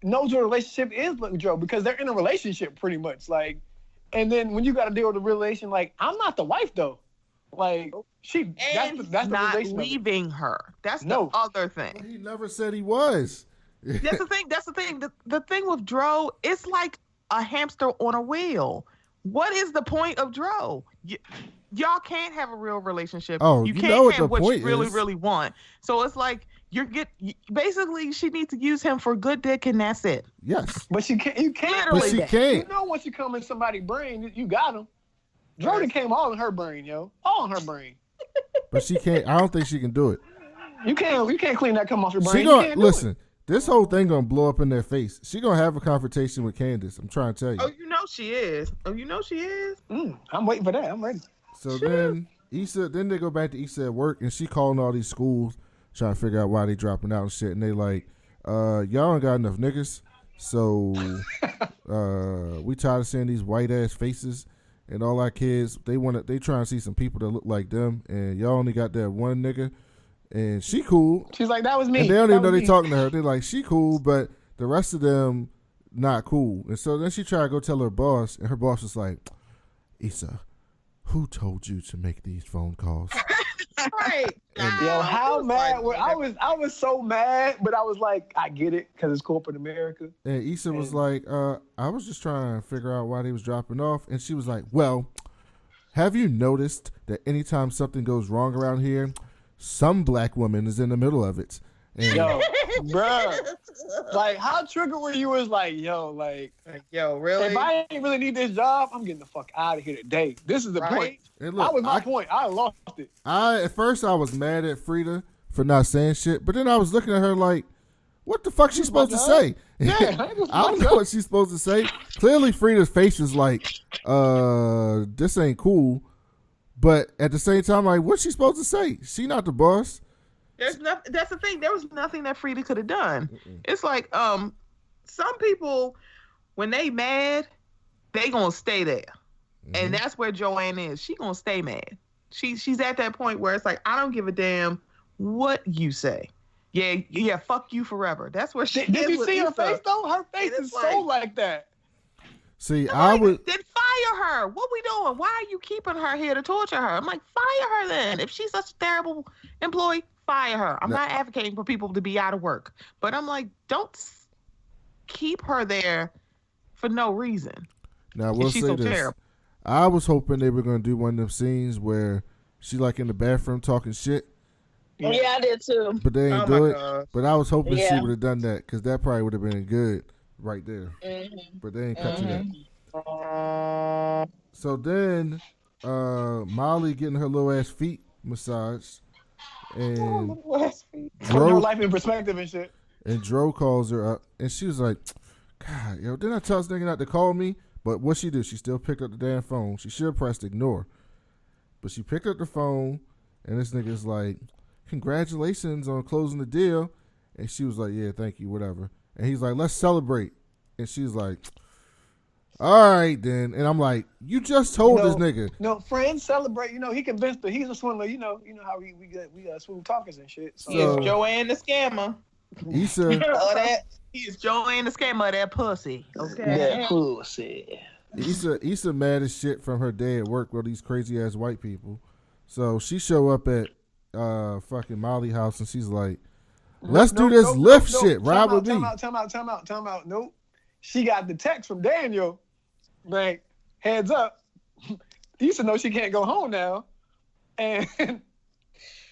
knows what a relationship is with Joe because they're in a relationship pretty much. Like, and then when you got to deal with a relation, like, I'm not the wife though. Like, And that's the not relation. leaving her. That's No. the other thing. He never said he was. That's the thing. That's the thing. The thing with Dro, it's like a hamster on a wheel. What is the point of Dro? Y'all can't have a real relationship. Oh, you you can't know what have the what point you really, is. really want. So it's like basically she needs to use him for good dick and that's it. Yes. But you can't. Literally. But she You can't. know, once you come in somebody's brain, you got him. Jordan came all in her brain, yo. All in her brain. But she can't. I don't think she can do it. You can't clean that come off your brain. She You gonna can't do it. listen. This whole thing gonna blow up in their face. She gonna have a confrontation with Candace. I'm trying to tell you. Oh, you know she is. I'm waiting for that. I'm ready. So then Issa, then they go back to Issa at work, and she calling all these schools trying to figure out why they dropping out and shit. And they like, y'all ain't got enough niggas, so we tired of seeing these white ass faces, and all our kids, they trying to see some people that look like them, and y'all only got that one nigga, and she cool. She's like, that was me. And they don't even know they talking to her. They're like, she cool, but the rest of them not cool. And so then she tried to go tell her boss, and her boss was like, Issa, who told you to make these phone calls? Right. Yo, how mad like, I was so mad, but I was like, I get it because it's corporate America. And Issa was like, I was just trying to figure out why they was dropping off. And she was like, well, have you noticed that anytime something goes wrong around here, some black woman is in the middle of it? And Yo, bruh. Like, how triggered were you? Was like, yo, really? if I ain't really need this job, I'm getting the fuck out of here today. This is the point. and look, That was my point. I lost it. at first I was mad at Frida for not saying shit, but then I was looking at her like, what the fuck she supposed to say? Yeah, I don't know what she's supposed to say. Clearly Frida's face is like, this ain't cool. But at the same time, like, what's she supposed to say? She not the boss. There's nothing. That's the thing. There was nothing that Frida could have done. It's like some people, when they mad, they gonna stay there, and that's where Joanne is. She gonna stay mad. She's at that point where it's like, I don't give a damn what you say. Yeah, fuck you forever. That's where she. Did you see her face though? Her face is so like that. See, No, I would. Then fire her. What we doing? Why are you keeping her here to torture her? I'm like, fire her then. If she's such a terrible employee, fire her. I'm not advocating for people to be out of work, but I'm like, don't keep her there for no reason. Now we'll say this. Terrible. I was hoping they were gonna do one of them scenes where she like in the bathroom talking shit. Yeah, I did too. But they ain't do it. God. But I was hoping she would have done that because that probably would have been good right there. But they ain't cut to that. So then Molly getting her little ass feet massaged. And From her life in perspective and shit. And Dro calls her up, and she was like, God, yo, didn't I tell this nigga not to call me? But what she do? She still picked up the damn phone. She should have pressed ignore. But she picked up the phone, and this nigga's like, congratulations on closing the deal. And she was like, yeah, thank you, whatever. And he's like, let's celebrate. And she's like, all right, then. And I'm like, you just told this nigga. No, friends celebrate. You know, he convinced her. He's a swindler. You know how we got smooth talkers and shit. So. He is Joanne the scammer. Issa. He is Joanne the scammer of that pussy. Okay. That pussy. Issa mad as shit from her day at work with these crazy ass white people. So she show up at fucking Molly house and she's like, let's do this lift shit. Ride with me. Time out. Nope. She got the text from Daniel. Like, heads up. Issa knows she can't go home now. And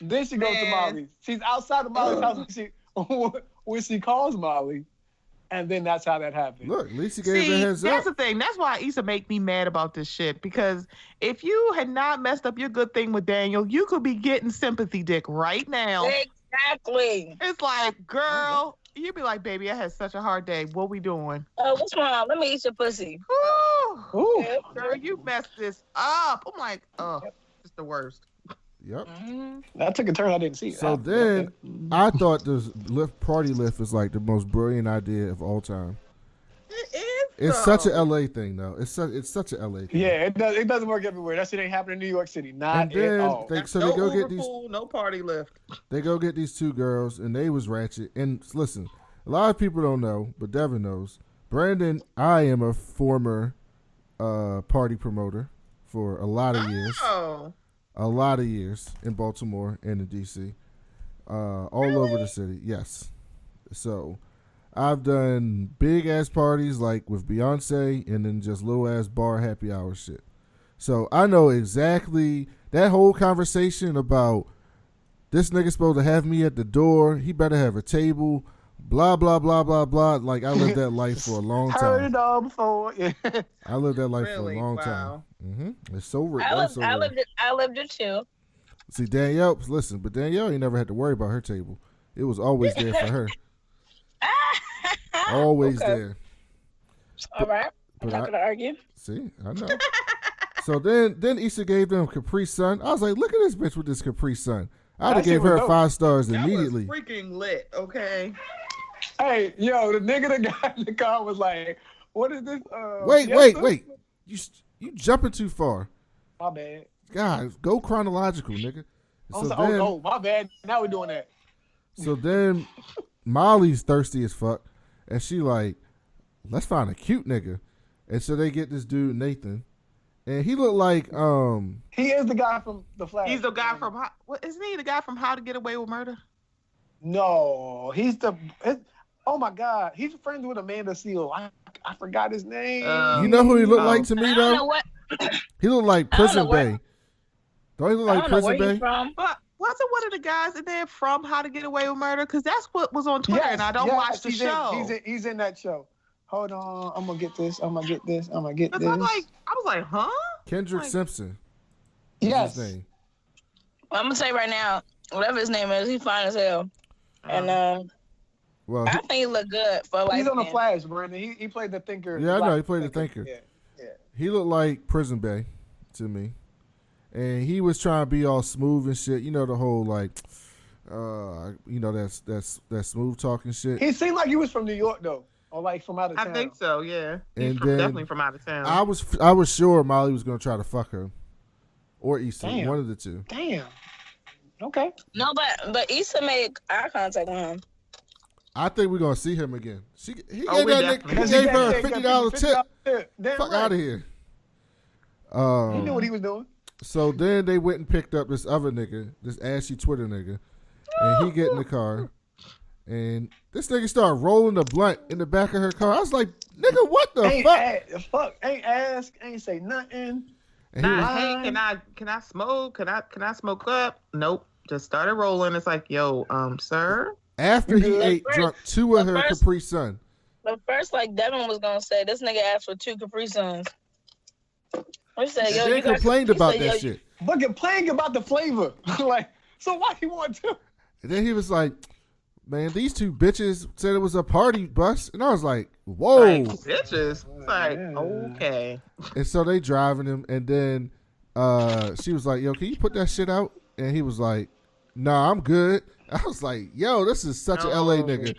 then she goes to Molly's. She's outside of Molly's house when she calls Molly. And then that's how that happened. Look, Lisa gave her heads up. That's the thing. That's why Issa make me mad about this shit. Because if you had not messed up your good thing with Daniel, you could be getting sympathy dick right now. Exactly. It's like, girl, you'd be like, baby, I had such a hard day. What we doing? What's wrong? Let me eat your pussy. Ooh. Girl, you messed this up. I'm like, it's the worst. Yep. That took a turn I didn't see. So then I thought this party lift is like the most brilliant idea of all time. It is. It's such a LA thing though. It's such a LA thing. Yeah, it doesn't work everywhere. That shit ain't happening in New York City. Not at all. They go get these. No party lift. They go get these two girls and they was ratchet. And listen, a lot of people don't know, but Devin knows. Brandon, I am a former party promoter for a lot of years. Oh. A lot of years in Baltimore and in D.C. All over the city, yes. So I've done big-ass parties like with Beyonce and then just little-ass bar happy hour shit. So I know exactly that whole conversation about this nigga supposed to have me at the door, he better have a table, blah, blah, blah, blah, blah. Like, I lived that life for a long time. Heard it all before. Yeah. I lived that life for a long time. It's so rich. I lived it too. See, Danielle, listen, but Danielle ain't never had to worry about her table. It was always there for her. Always there. All right. I'm not going to argue. See, I know. So then Issa gave them Capri Sun. I was like, look at this bitch with this Capri Sun. I'd have gave her 5 stars immediately. That was freaking lit, okay? Hey, yo, the nigga that got in the car was like, what is this? Wait. You You jumping too far. My bad. Guys, go chronological, nigga. No, my bad. Now we're doing that. So then Molly's thirsty as fuck, and she like, let's find a cute nigga. And so they get this dude Nathan, and he looked like he is the guy from The Flash. He's the guy from isn't he the guy from How to Get Away with Murder? No, oh my God, he's friends with Amanda Seale. I forgot his name. You know who he looked like to me I don't know though? what. He looked like Prison Bay. Don't he look like I don't know Prison where Bay? he's from. But wasn't one of the guys in there from How to Get Away with Murder? Because that's what was on Twitter, and I don't watch the show. He's in that show. Hold on, I'm gonna get this. I'm gonna get this. I was like, huh? Kendrick Simpson. Yes. His name. I'm gonna say right now, whatever his name is, he's fine as hell, and Well, I think he look good for like. He's on The Flash, Brandon. He played the Thinker. yeah, I know he played the Thinker. Yeah. He looked like Prison Bay to me, and he was trying to be all smooth and shit. You know the whole like, that smooth talking shit. He seemed like he was from New York though. Or like from out of town. I think so, yeah. Definitely from out of town. I was sure Molly was gonna try to fuck her, or Issa, one of the two. Damn. Okay. No, but Issa made eye contact with him. I think we're gonna see him again. He gave He her a $50 tip. Damn Fuck right. out of here. He knew what he was doing. So then they went and picked up this other nigga, this ashy Twitter nigga, and he get in the car, and this nigga started rolling a blunt in the back of her car. I was like, nigga, what the fuck? Ain't ask, ain't say nothing. And hey, can I smoke? Can I smoke up? Nope. Just started rolling. It's like, yo, sir. After he drunk two of her Capri Sun. But first, like Devin was gonna say, this nigga asked for 2 Capri Suns. We said, yo, they complained about that shit. But complaining about the flavor. Like, so why he want to? And then he was like, man, these 2 bitches said it was a party bus. And I was like, whoa. Like, bitches. It's like, okay. And so they driving him. And then she was like, yo, can you put that shit out? And he was like, nah, I'm good. I was like, yo, this is such an LA nigga.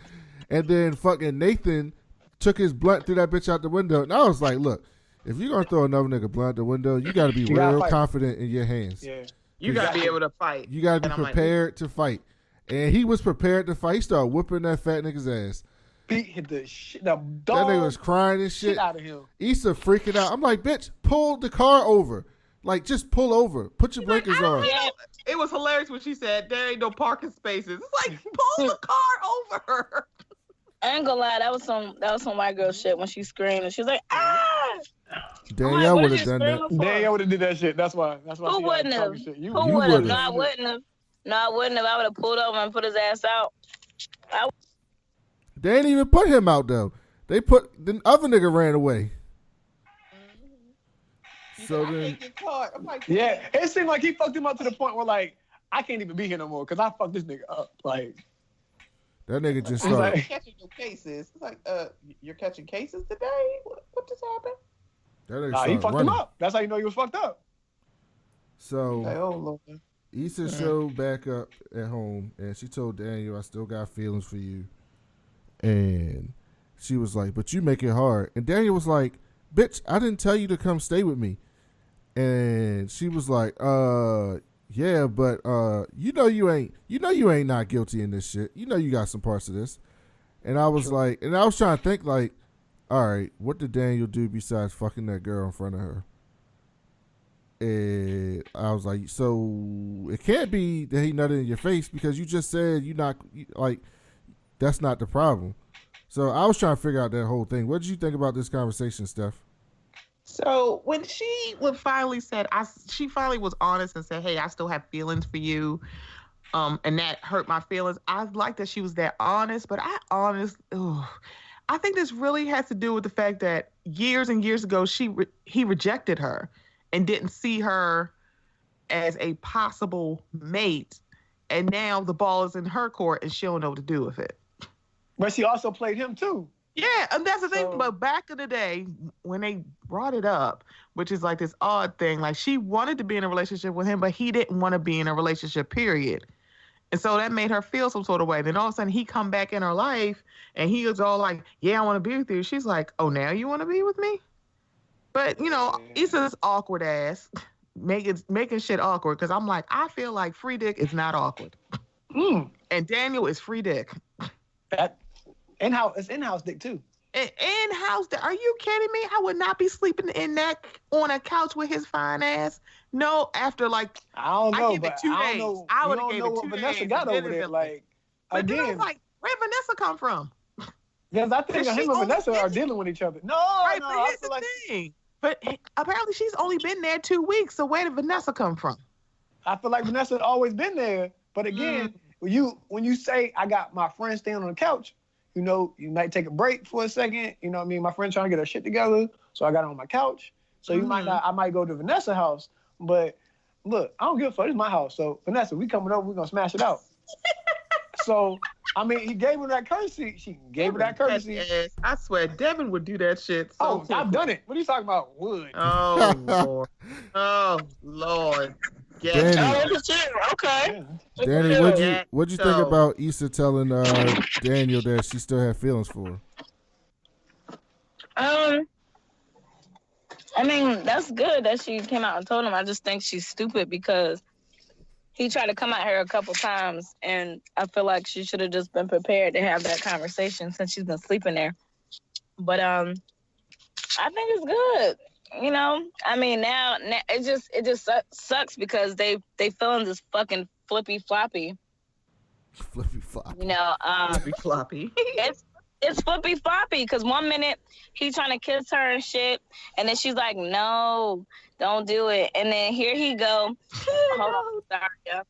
And then fucking Nathan took his blunt, threw that bitch out the window. And I was like, look, if you're going to throw another nigga blunt out the window, you got to be real confident in your hands. Yeah. You got to be able to fight. You got to be prepared to fight. And he was prepared to fight. He started whooping that fat nigga's ass. Pete hit the dog. That nigga was crying and shit. Out of him. Issa freaking out. I'm like, bitch, pull the car over. Like, just pull over. Put your blinkers on. It was hilarious when she said, there ain't no parking spaces. It's like, pull the car over. I ain't gonna lie, that was some white girl shit when she screamed and she was like, ah! Danielle would have done that. Danielle would have did that shit. That's why. Who wouldn't have? Who would have? No, I wouldn't have. I would have pulled over and put his ass out. They didn't even put him out though. They put the other nigga ran away. So then, yeah, it seemed like he fucked him up to the point where like I can't even be here no more because I fucked this nigga up. Like that nigga just started like, catching your cases. It's like, you're catching cases today. What just happened? That nigga he fucked him up. That's how you know he was fucked up. So Issa showed back up at home, and she told Daniel, "I still got feelings for you." And she was like, "But you make it hard." And Daniel was like, "Bitch, I didn't tell you to come stay with me." And she was like, yeah, but you ain't not guilty in this shit. You know you got some parts of this." And I was like, and I was trying to think like, all right, what did Daniel do besides fucking that girl in front of her? And I was like, so it can't be that he nutted in your face because you just said that's not the problem. So I was trying to figure out that whole thing. What did you think about this conversation, Steph? So when she she finally was honest and said, "Hey, I still have feelings for you," and that hurt my feelings. I like that she was that honest, but I think this really has to do with the fact that years and years ago he rejected her and didn't see her as a possible mate, and now the ball is in her court and she don't know what to do with it. But she also played him too. Yeah, and that's the thing. But back in the day, when they brought it up, which is like this odd thing, like she wanted to be in a relationship with him, but he didn't want to be in a relationship, period. And so that made her feel some sort of way. Then all of a sudden he come back in her life and he was all like, yeah, I want to be with you. She's like, oh, now you want to be with me? But Issa's awkward ass making shit awkward because I'm like, I feel like free dick is not awkward. And Daniel is free dick. That in-house, it's in-house dick too. In-house dick? Are you kidding me? I would not be sleeping on a couch with his fine ass. No, after like I don't know, I give it 2 days. Know, I would have gave know it what 2 Vanessa days. got over there. Like but again, then I was like, where Vanessa come from? Because I think him and Vanessa are dealing with each other. Right, but here's the thing. But apparently she's only been there 2 weeks. So where did Vanessa come from? I feel like Vanessa's always been there. But again, when you say I got my friend staying on the couch, you might take a break for a second. You know what I mean? My friend trying to get her shit together. So I got her on my couch. So I might go to Vanessa's house. But look, I don't give a fuck. It's my house. So Vanessa, we coming over, we're gonna smash it out. So I mean, he gave her that courtcy. She gave her that courtesy. I swear, Devin would do that shit. I've done it. What are you talking about? Would. Oh Lord. Oh Lord. Yeah. Danny. Okay. Danny, what'd you think about Issa telling Daniel that she still had feelings for him? I mean, that's good that she came out and told him. I just think she's stupid because he tried to come at her a couple times, and I feel like she should have just been prepared to have that conversation since she's been sleeping there. But I think it's good. I mean, now it just sucks because they feeling this fucking flippy floppy. Flippy floppy. Flippy floppy. It's flippy floppy because 1 minute he's trying to kiss her and shit, and then she's like, "No, don't do it." And then here he go. Hold on, sorry, yeah.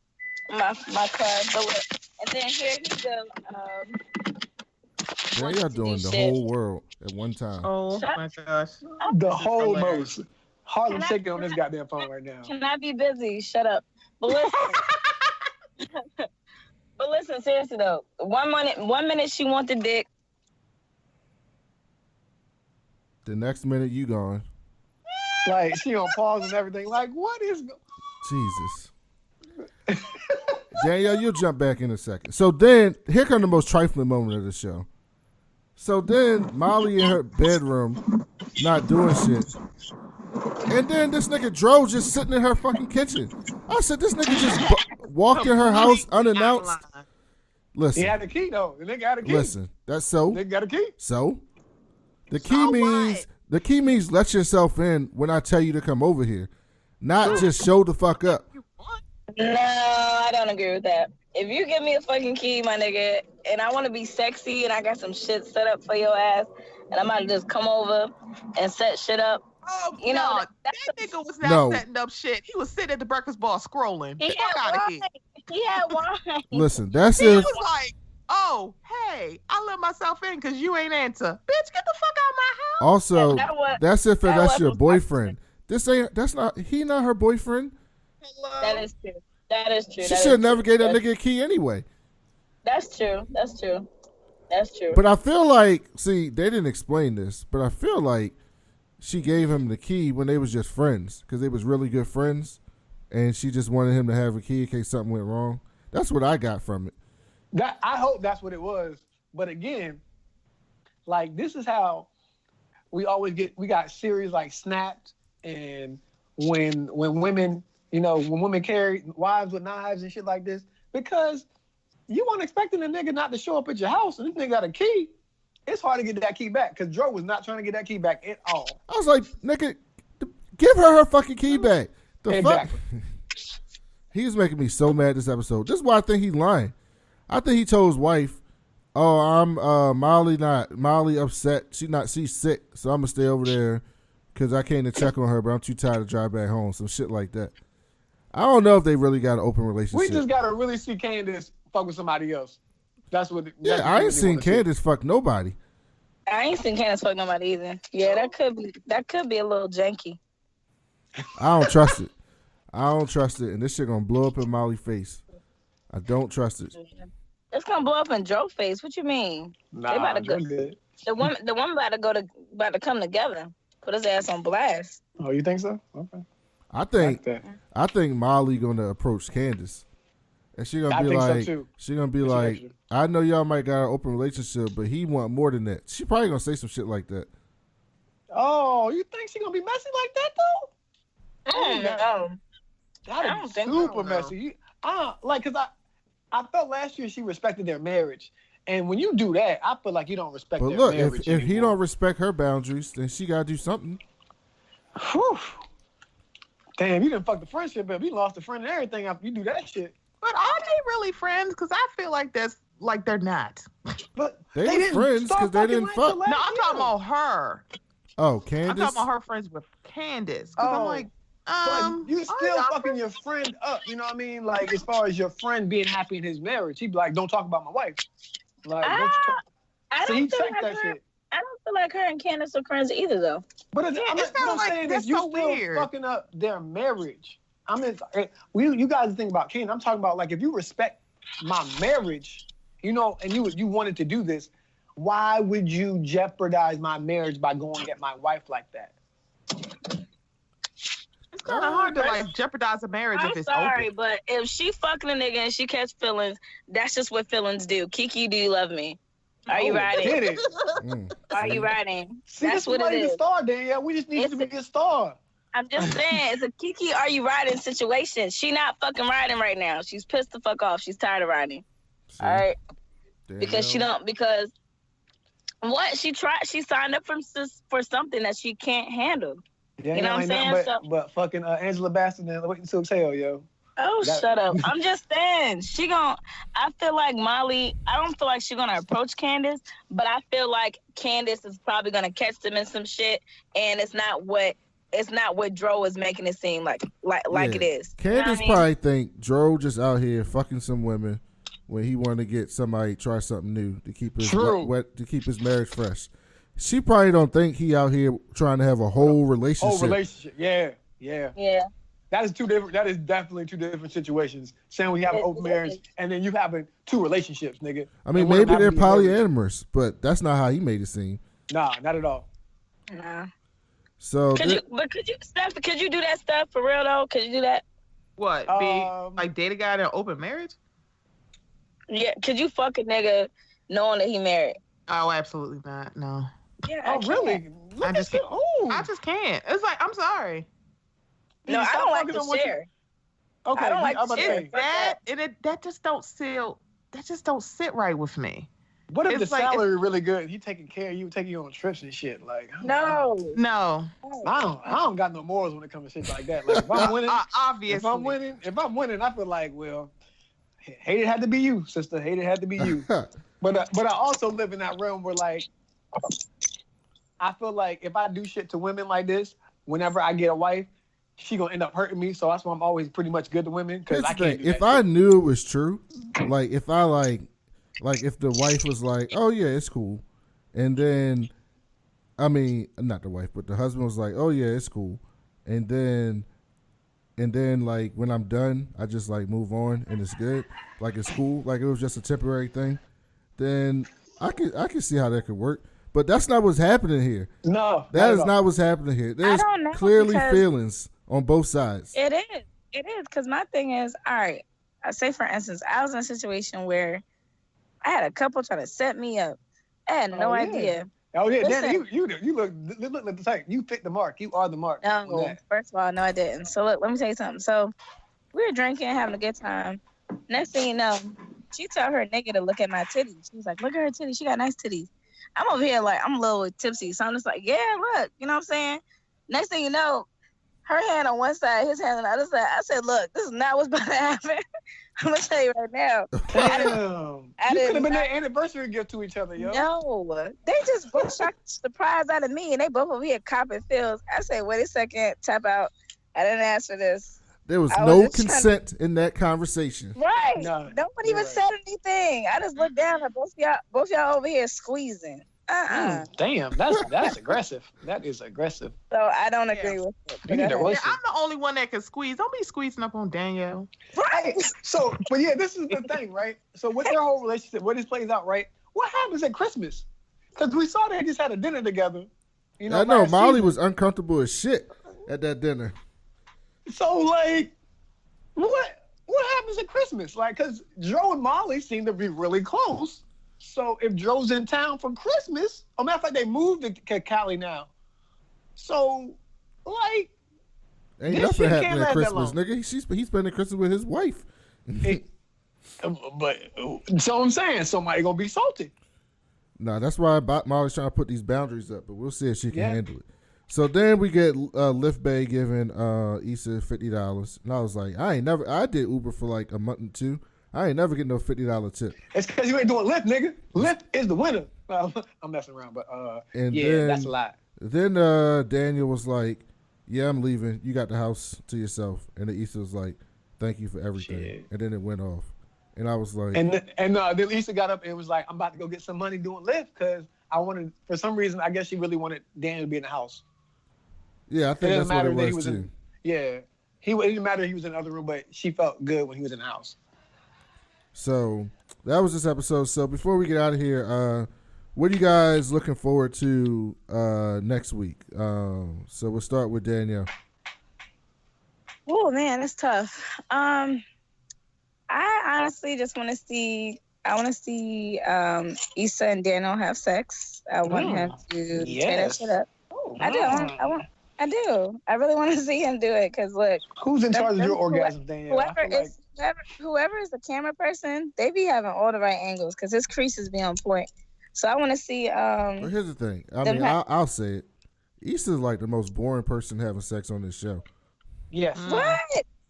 My car. And then here he go. What y'all doing the whole world at one time? Oh my gosh. The whole most. Harlem shaking on this goddamn phone right now. Can I be busy? Shut up. But listen, seriously though. 1 minute she want the dick. The next minute you gone. Like she on pause and everything. Like what is? Jesus. Danielle, you'll jump back in a second. So then, here comes the most trifling moment of the show. So then, Molly in her bedroom, not doing shit. And then this nigga Dro just sitting in her fucking kitchen. I said, this nigga just walked in her house unannounced. Listen. He had the key, though. The nigga had a key. Listen, that's so. The nigga got a key. So? The key means let yourself in when I tell you to come over here. Not just show the fuck up. No, I don't agree with that. If you give me a fucking key, my nigga, and I want to be sexy and I got some shit set up for your ass, and I might just come over and set shit up. Oh, that nigga was not setting up shit. He was sitting at the breakfast bar scrolling. He had wine. Listen, that's he if... was like, oh, hey, I let myself in because you ain't answer. Bitch, get the fuck out of my house. Also, that's if that's your boyfriend. He not her boyfriend. Hello? That is true. That is true. She should have never gave that nigga a key anyway. That's true. But I feel like, see, they didn't explain this, but I feel like she gave him the key when they was just friends because they was really good friends, and she just wanted him to have a key in case something went wrong. That's what I got from it. I hope that's what it was. But again, like this is how we got series like Snapped, and when women. When women carry wives with knives and shit like this, because you weren't expecting a nigga not to show up at your house and this nigga got a key, it's hard to get that key back because Dro was not trying to get that key back at all. I was like, nigga, give her fucking key back. Exactly. He's making me so mad this episode. This is why I think he's lying. I think he told his wife, oh, I'm Molly upset. She's sick, so I'm going to stay over there because I came to check on her, but I'm too tired to drive back home. Some shit like that. I don't know if they really got an open relationship. We just got to really see Candace fuck with somebody else. I ain't seen Candace fuck nobody. I ain't seen Candace fuck nobody either. Yeah, that could be a little janky. I don't trust it. And this shit gonna blow up in Molly's face. I don't trust it. It's gonna blow up in Joe's face. What you mean? Nah, they about to go. The woman about to come together. Put his ass on blast. Oh, you think so? Okay. I think Molly gonna approach Candace, and she gonna be like, I know y'all might got an open relationship, but he want more than that. She probably gonna say some shit like that. Oh, you think she gonna be messy like that though? I don't know. That'd be super messy. Cause I felt last year she respected their marriage, and when you do that, I feel like you don't respect their marriage. But look, if he don't respect her boundaries, then she gotta do something. Whew. Damn, you done fucked the friendship up. You lost a friend and everything after you do that shit. But are they really friends? Because I feel like they're not. But they ain't friends because they didn't fuck. No, I'm talking about her. Oh, Candace? I'm talking about her friends with Candace. Because I'm like, but you still fucking your friend up. You know what I mean? Like, as far as your friend being happy in his marriage, he'd be like, don't talk about my wife. Like, I don't feel like her and Candace are friends either, though. But I'm saying is you still fucking up their marriage. You guys think about Ken. I'm talking about, like, if you respect my marriage, you know, and you wanted to do this, why would you jeopardize my marriage by going at my wife like that? It's kind of hard to like jeopardize a marriage if it's sorry, open. but if she fucking a nigga and she catch feelings, that's just what feelings do. Kiki, do you love me? Are you riding? Are you riding? See, that's what it is. Star, Danielle. We just need to be a star. I'm just saying, it's a Kiki, are you riding situation. She not fucking riding right now. She's pissed the fuck off. She's tired of riding. See? All right? Danielle. Because what? She signed up for something that she can't handle. Yeah, you know what I'm saying? But fucking Angela Bassett and waiting to exhale, yo. Oh, shut up. I'm just saying, I feel like Molly, I don't feel like she's going to approach Candace, but I feel like Candace is probably going to catch them in some shit, and it's not what Dro is making it seem like it is. Candace probably think Dro just out here fucking some women when he wanted to get somebody try something new to keep his to keep his marriage fresh. She probably don't think he out here trying to have a whole relationship. Yeah. That is definitely two different situations. Saying we have an open marriage and then you having two relationships, nigga. I mean, maybe they're polyamorous, but that's not how he made it seem. Nah, not at all. Nah. So could you do that stuff for real though? Could you do that? What? Like date a guy in an open marriage? Yeah. Could you fuck a nigga knowing that he married? Oh, absolutely not. No. Yeah. Oh, really? I just can't. It's like, I'm sorry. No, I don't like to share. Okay, I don't like to share. That just don't sit right with me. What if the salary really good? He taking care of you, taking you on trips and shit. Like no. I don't got no morals when it comes to shit like that. Like if I'm winning, obviously. If I'm winning, I feel like, well, hate it had to be you, sister. Hate it had to be you. But I also live in that realm where, like, I feel like if I do shit to women like this, whenever I get a wife, she gonna end up hurting me. So that's why I'm always pretty much good to women because I can't do that. If I knew it was true, like if I like if the wife was like, oh yeah, it's cool, and then, I mean, not the wife, but the husband was like, oh yeah, it's cool, and then like when I'm done, I just like move on and it's good, like it's cool, like it was just a temporary thing. Then I can see how that could work. But that's not what's happening here. No. That is not what's happening here. There's clearly feelings on both sides. It is. Because my thing is, all right, I say for instance, I was in a situation where I had a couple trying to set me up. I had no idea. Oh yeah, Danny, you look like the type. You fit the mark. You are the mark. No, first of all, no, I didn't. So look, let me tell you something. So we were drinking, having a good time. Next thing you know, she told her nigga to look at my titties. She was like, look at her titties. She got nice titties. I'm over here like, I'm a little tipsy. So I'm just like, yeah, look. You know what I'm saying? Next thing you know, her hand on one side, his hand on the other side. I said, look, this is not what's about to happen. I'm going to tell you right now. Damn. You could have been their anniversary gift to each other, yo. No. They just both shocked the surprise out of me, and they both over here copping feels. I said, wait a second, tap out. I didn't ask for this. There was no consent in that conversation. Right. Nobody even said anything. I just looked down at both y'all over here squeezing. Damn, that's aggressive. That is aggressive. So I don't agree with it. I'm the only one that can squeeze. Don't be squeezing up on Danielle. Right. So, but yeah, this is the thing, right? So with their whole relationship, where this plays out, right? What happens at Christmas? Because we saw they just had a dinner together. You know, I know Molly was uncomfortable as shit at that dinner. So, like, what happens at Christmas? Like, because Joe and Molly seem to be really close. So, if Joe's in town for Christmas, matter of fact, they moved to Cali now. So, like, Ain't this nothing shit can't happening last at that Christmas, long. nigga. He's spending Christmas with his wife. But so I'm saying somebody gonna be salty. Nah, that's why Molly's trying to put these boundaries up, but we'll see if she can handle it. So then we get Lyft Bay giving Issa $50, and I was like, I did Uber for like a month and two. I ain't never get no $50 tip. It's because you ain't doing Lyft, nigga. Lyft is the winner. I'm messing around, but then, that's a lot. Then Daniel was like, "Yeah, I'm leaving. You got the house to yourself." And then Issa was like, "Thank you for everything." Shit. And then it went off, and I was like, and then Issa got up and was like, "I'm about to go get some money doing Lyft because I wanted, for some reason, I guess she really wanted Daniel to be in the house." Yeah, I think that's what it was too. It didn't matter he was in the other room, but she felt good when he was in the house. So that was this episode. So before we get out of here, what are you guys looking forward to next week? So we'll start with Danielle. Oh man, it's tough. I honestly just want to see. I want to see Issa and Daniel have sex. I want him to tear that shit up. Oh, I do. I really want to see him do it because look. Who's in charge of your orgasm, Danielle? Whoever is the camera person, they be having all the right angles because his creases be on point. So I want to see. But here's the thing. I'll say it. Issa's like the most boring person having sex on this show. Yes. What?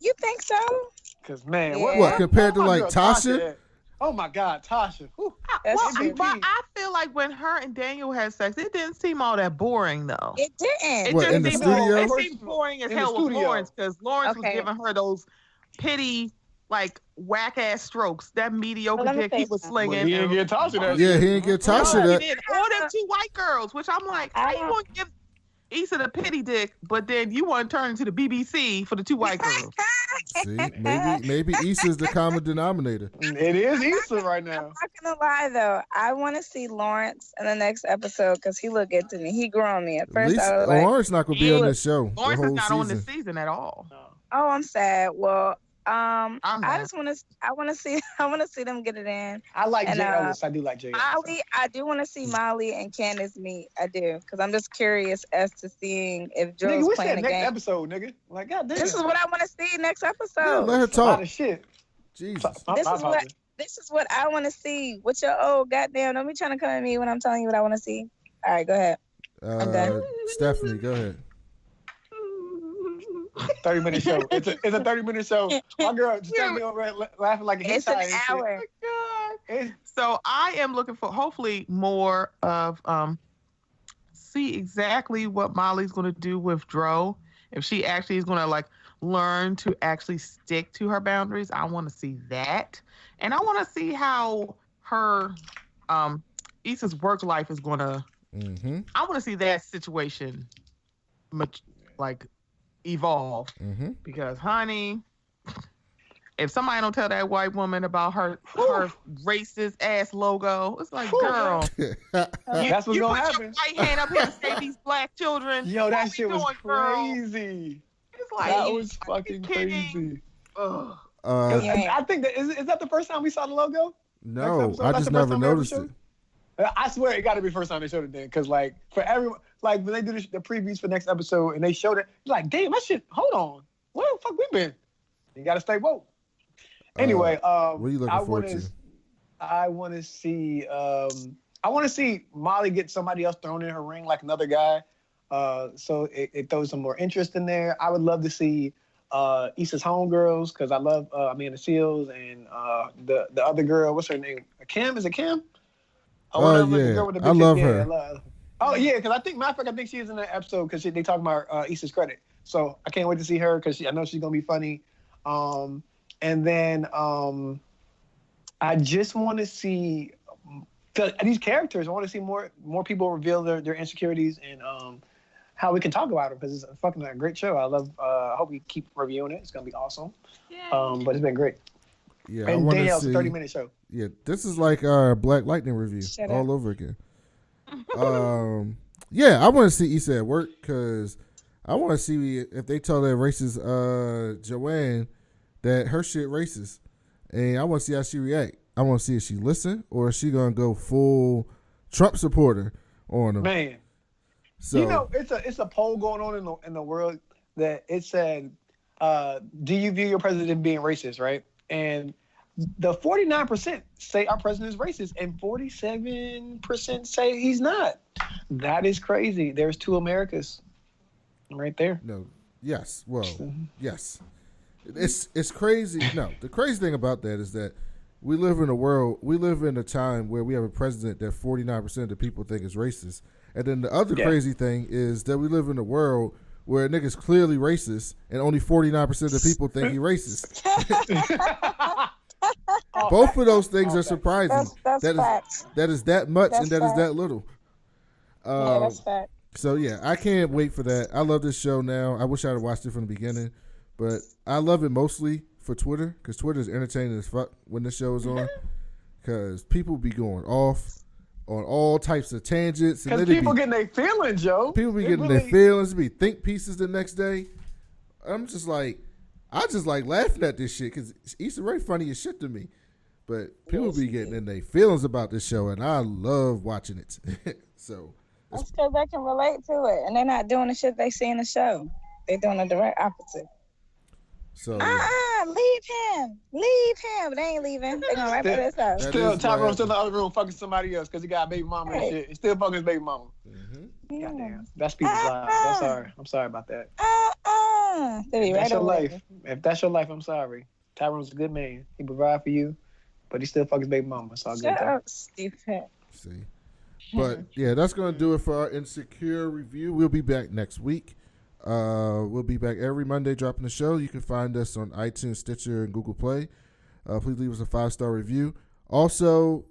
You think so? Because man, what compared to like Tasha? Oh my God, Tasha. I feel like when her and Daniel had sex, it didn't seem all that boring though. It didn't. In the studio? It seemed boring as hell with Lawrence because Lawrence was giving her those pity, like whack ass strokes. That mediocre dick he was slinging. Well, he didn't get Tasha that. Yeah, he didn't get Tasha that. He did. Or them two white girls, which I'm like, how you gonna give Issa the pity dick, but then you want to turn into the BBC for the two white girls? See, maybe Issa's the common denominator. It is Issa right now. I'm not gonna lie though, I want to see Lawrence in the next episode because he looked good to me. He grew on me at first. I was Lawrence not gonna be on this show. Lawrence is not on this season at all. No. Oh, I'm sad. Well, I want to see them get it in. I like Jay Ellis. I do like Jay Ellis. I do want to see Molly and Candace meet. I do because I'm just curious as to seeing if Joe's playing the game. Next episode, nigga. Like, God damn. This is what I want to see next episode. Yeah, let her talk. A lot of shit. Jesus. This is what I want to see. What your goddamn? Don't be trying to come at me when I'm telling you what I want to see. All right, go ahead. I'm done. Stephanie, go ahead. 30-minute show. It's a 30-minute show. My girl Stephanie over laughing like a It's an hour. Oh my God. So I am looking for hopefully more of see exactly what Molly's going to do with Dro. If she actually is going to like learn to actually stick to her boundaries, I want to see that, and I want to see how her Issa's work life is going to. Mm-hmm. I want to see that situation much like evolve because honey, if somebody don't tell that white woman about her racist ass logo, it's like, girl, that's what's gonna happen. Your right hand up here to save these black children. Yo, that shit was crazy. It's like, that was fucking crazy. I think that is that the first time we saw the logo? No, I just never noticed it. I swear it got to be the first time they showed it then, because like for everyone, like when they do the previews for next episode and they showed it, you're like, damn, that shit. Hold on, where the fuck we been? You got to stay woke. Anyway, what are you looking forward to? I want to see. I want to see Molly get somebody else thrown in her ring, like another guy. So it throws some more interest in there. I would love to see Issa's homegirls because I love Amanda Seals and the other girl. What's her name? Kim? Is it Kim? Oh yeah, I love her. Oh yeah, because I think she's in that episode because they talk about Issa's credit. So I can't wait to see her because I know she's gonna be funny. And then I just want to see these characters. I want to see more people reveal their insecurities and how we can talk about them because it's a fucking great show. I hope we keep reviewing it. It's gonna be awesome. But it's been great. Yeah, and Danielle's a 30-minute show. Yeah, this is like our Black Lightning review all over again. Yeah, I want to see Issa at work because I want to see if they tell that racist Joanne that her shit racist, and I want to see how she react. I want to see if she listen or is she gonna go full Trump supporter on them. Man, So it's a poll going on in the world that it said, do you view your president being racist, right? And the 49% say our president is racist, and 47% say he's not. That is crazy. There's two Americas right there. No, yes, well, yes. It's crazy. No, the crazy thing about that is that we live in a time where we have a president that 49% of the people think is racist. And then the other crazy thing is that we live in a world where a nigga's clearly racist and only 49% of the people think he's racist. Both of those things are surprising. That is that much and that is that little. That's fact. So, yeah, I can't wait for that. I love this show now. I wish I had watched it from the beginning. But I love it mostly for Twitter because Twitter is entertaining as fuck when this show is on because people be going off on all types of tangents. Because people getting their feelings, Joe. People be getting their feelings, be think pieces the next day. I'm just like, I just like laughing at this shit because Issa Rae funny as shit to me. But people be getting in their feelings about this show, and I love watching it. So that's because they can relate to it, and they're not doing the shit they see in the show. They're doing the direct opposite. So leave him. They ain't leaving. They're gonna wrap this up. Still, Tyrone's still in the other room fucking somebody else because he got a baby mama and shit. He's still fucking his baby mama. Mm-hmm. Goddamn, that's people's lives. I'm sorry. I'm sorry about that. If that's your life. If that's your life, I'm sorry. Tyrone's a good man. He provide for you, but he still fuck his baby mama. It's all good. Shut up, Stephen. See, but yeah, that's gonna do it for our Insecure review. We'll be back next week. We'll be back every Monday dropping the show. You can find us on iTunes, Stitcher, and Google Play. Please leave us a 5-star review. Also,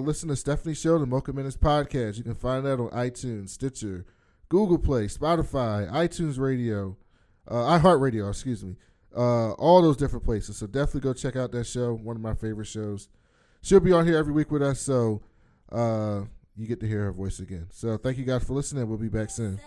listen to Stephanie's show, the Mocha Minutes Podcast. You can find that on iTunes, Stitcher, Google Play, Spotify, iTunes Radio, iHeartRadio, excuse me. All those different places. So definitely go check out that show, one of my favorite shows. She'll be on here every week with us, so you get to hear her voice again. So thank you guys for listening. We'll be back soon.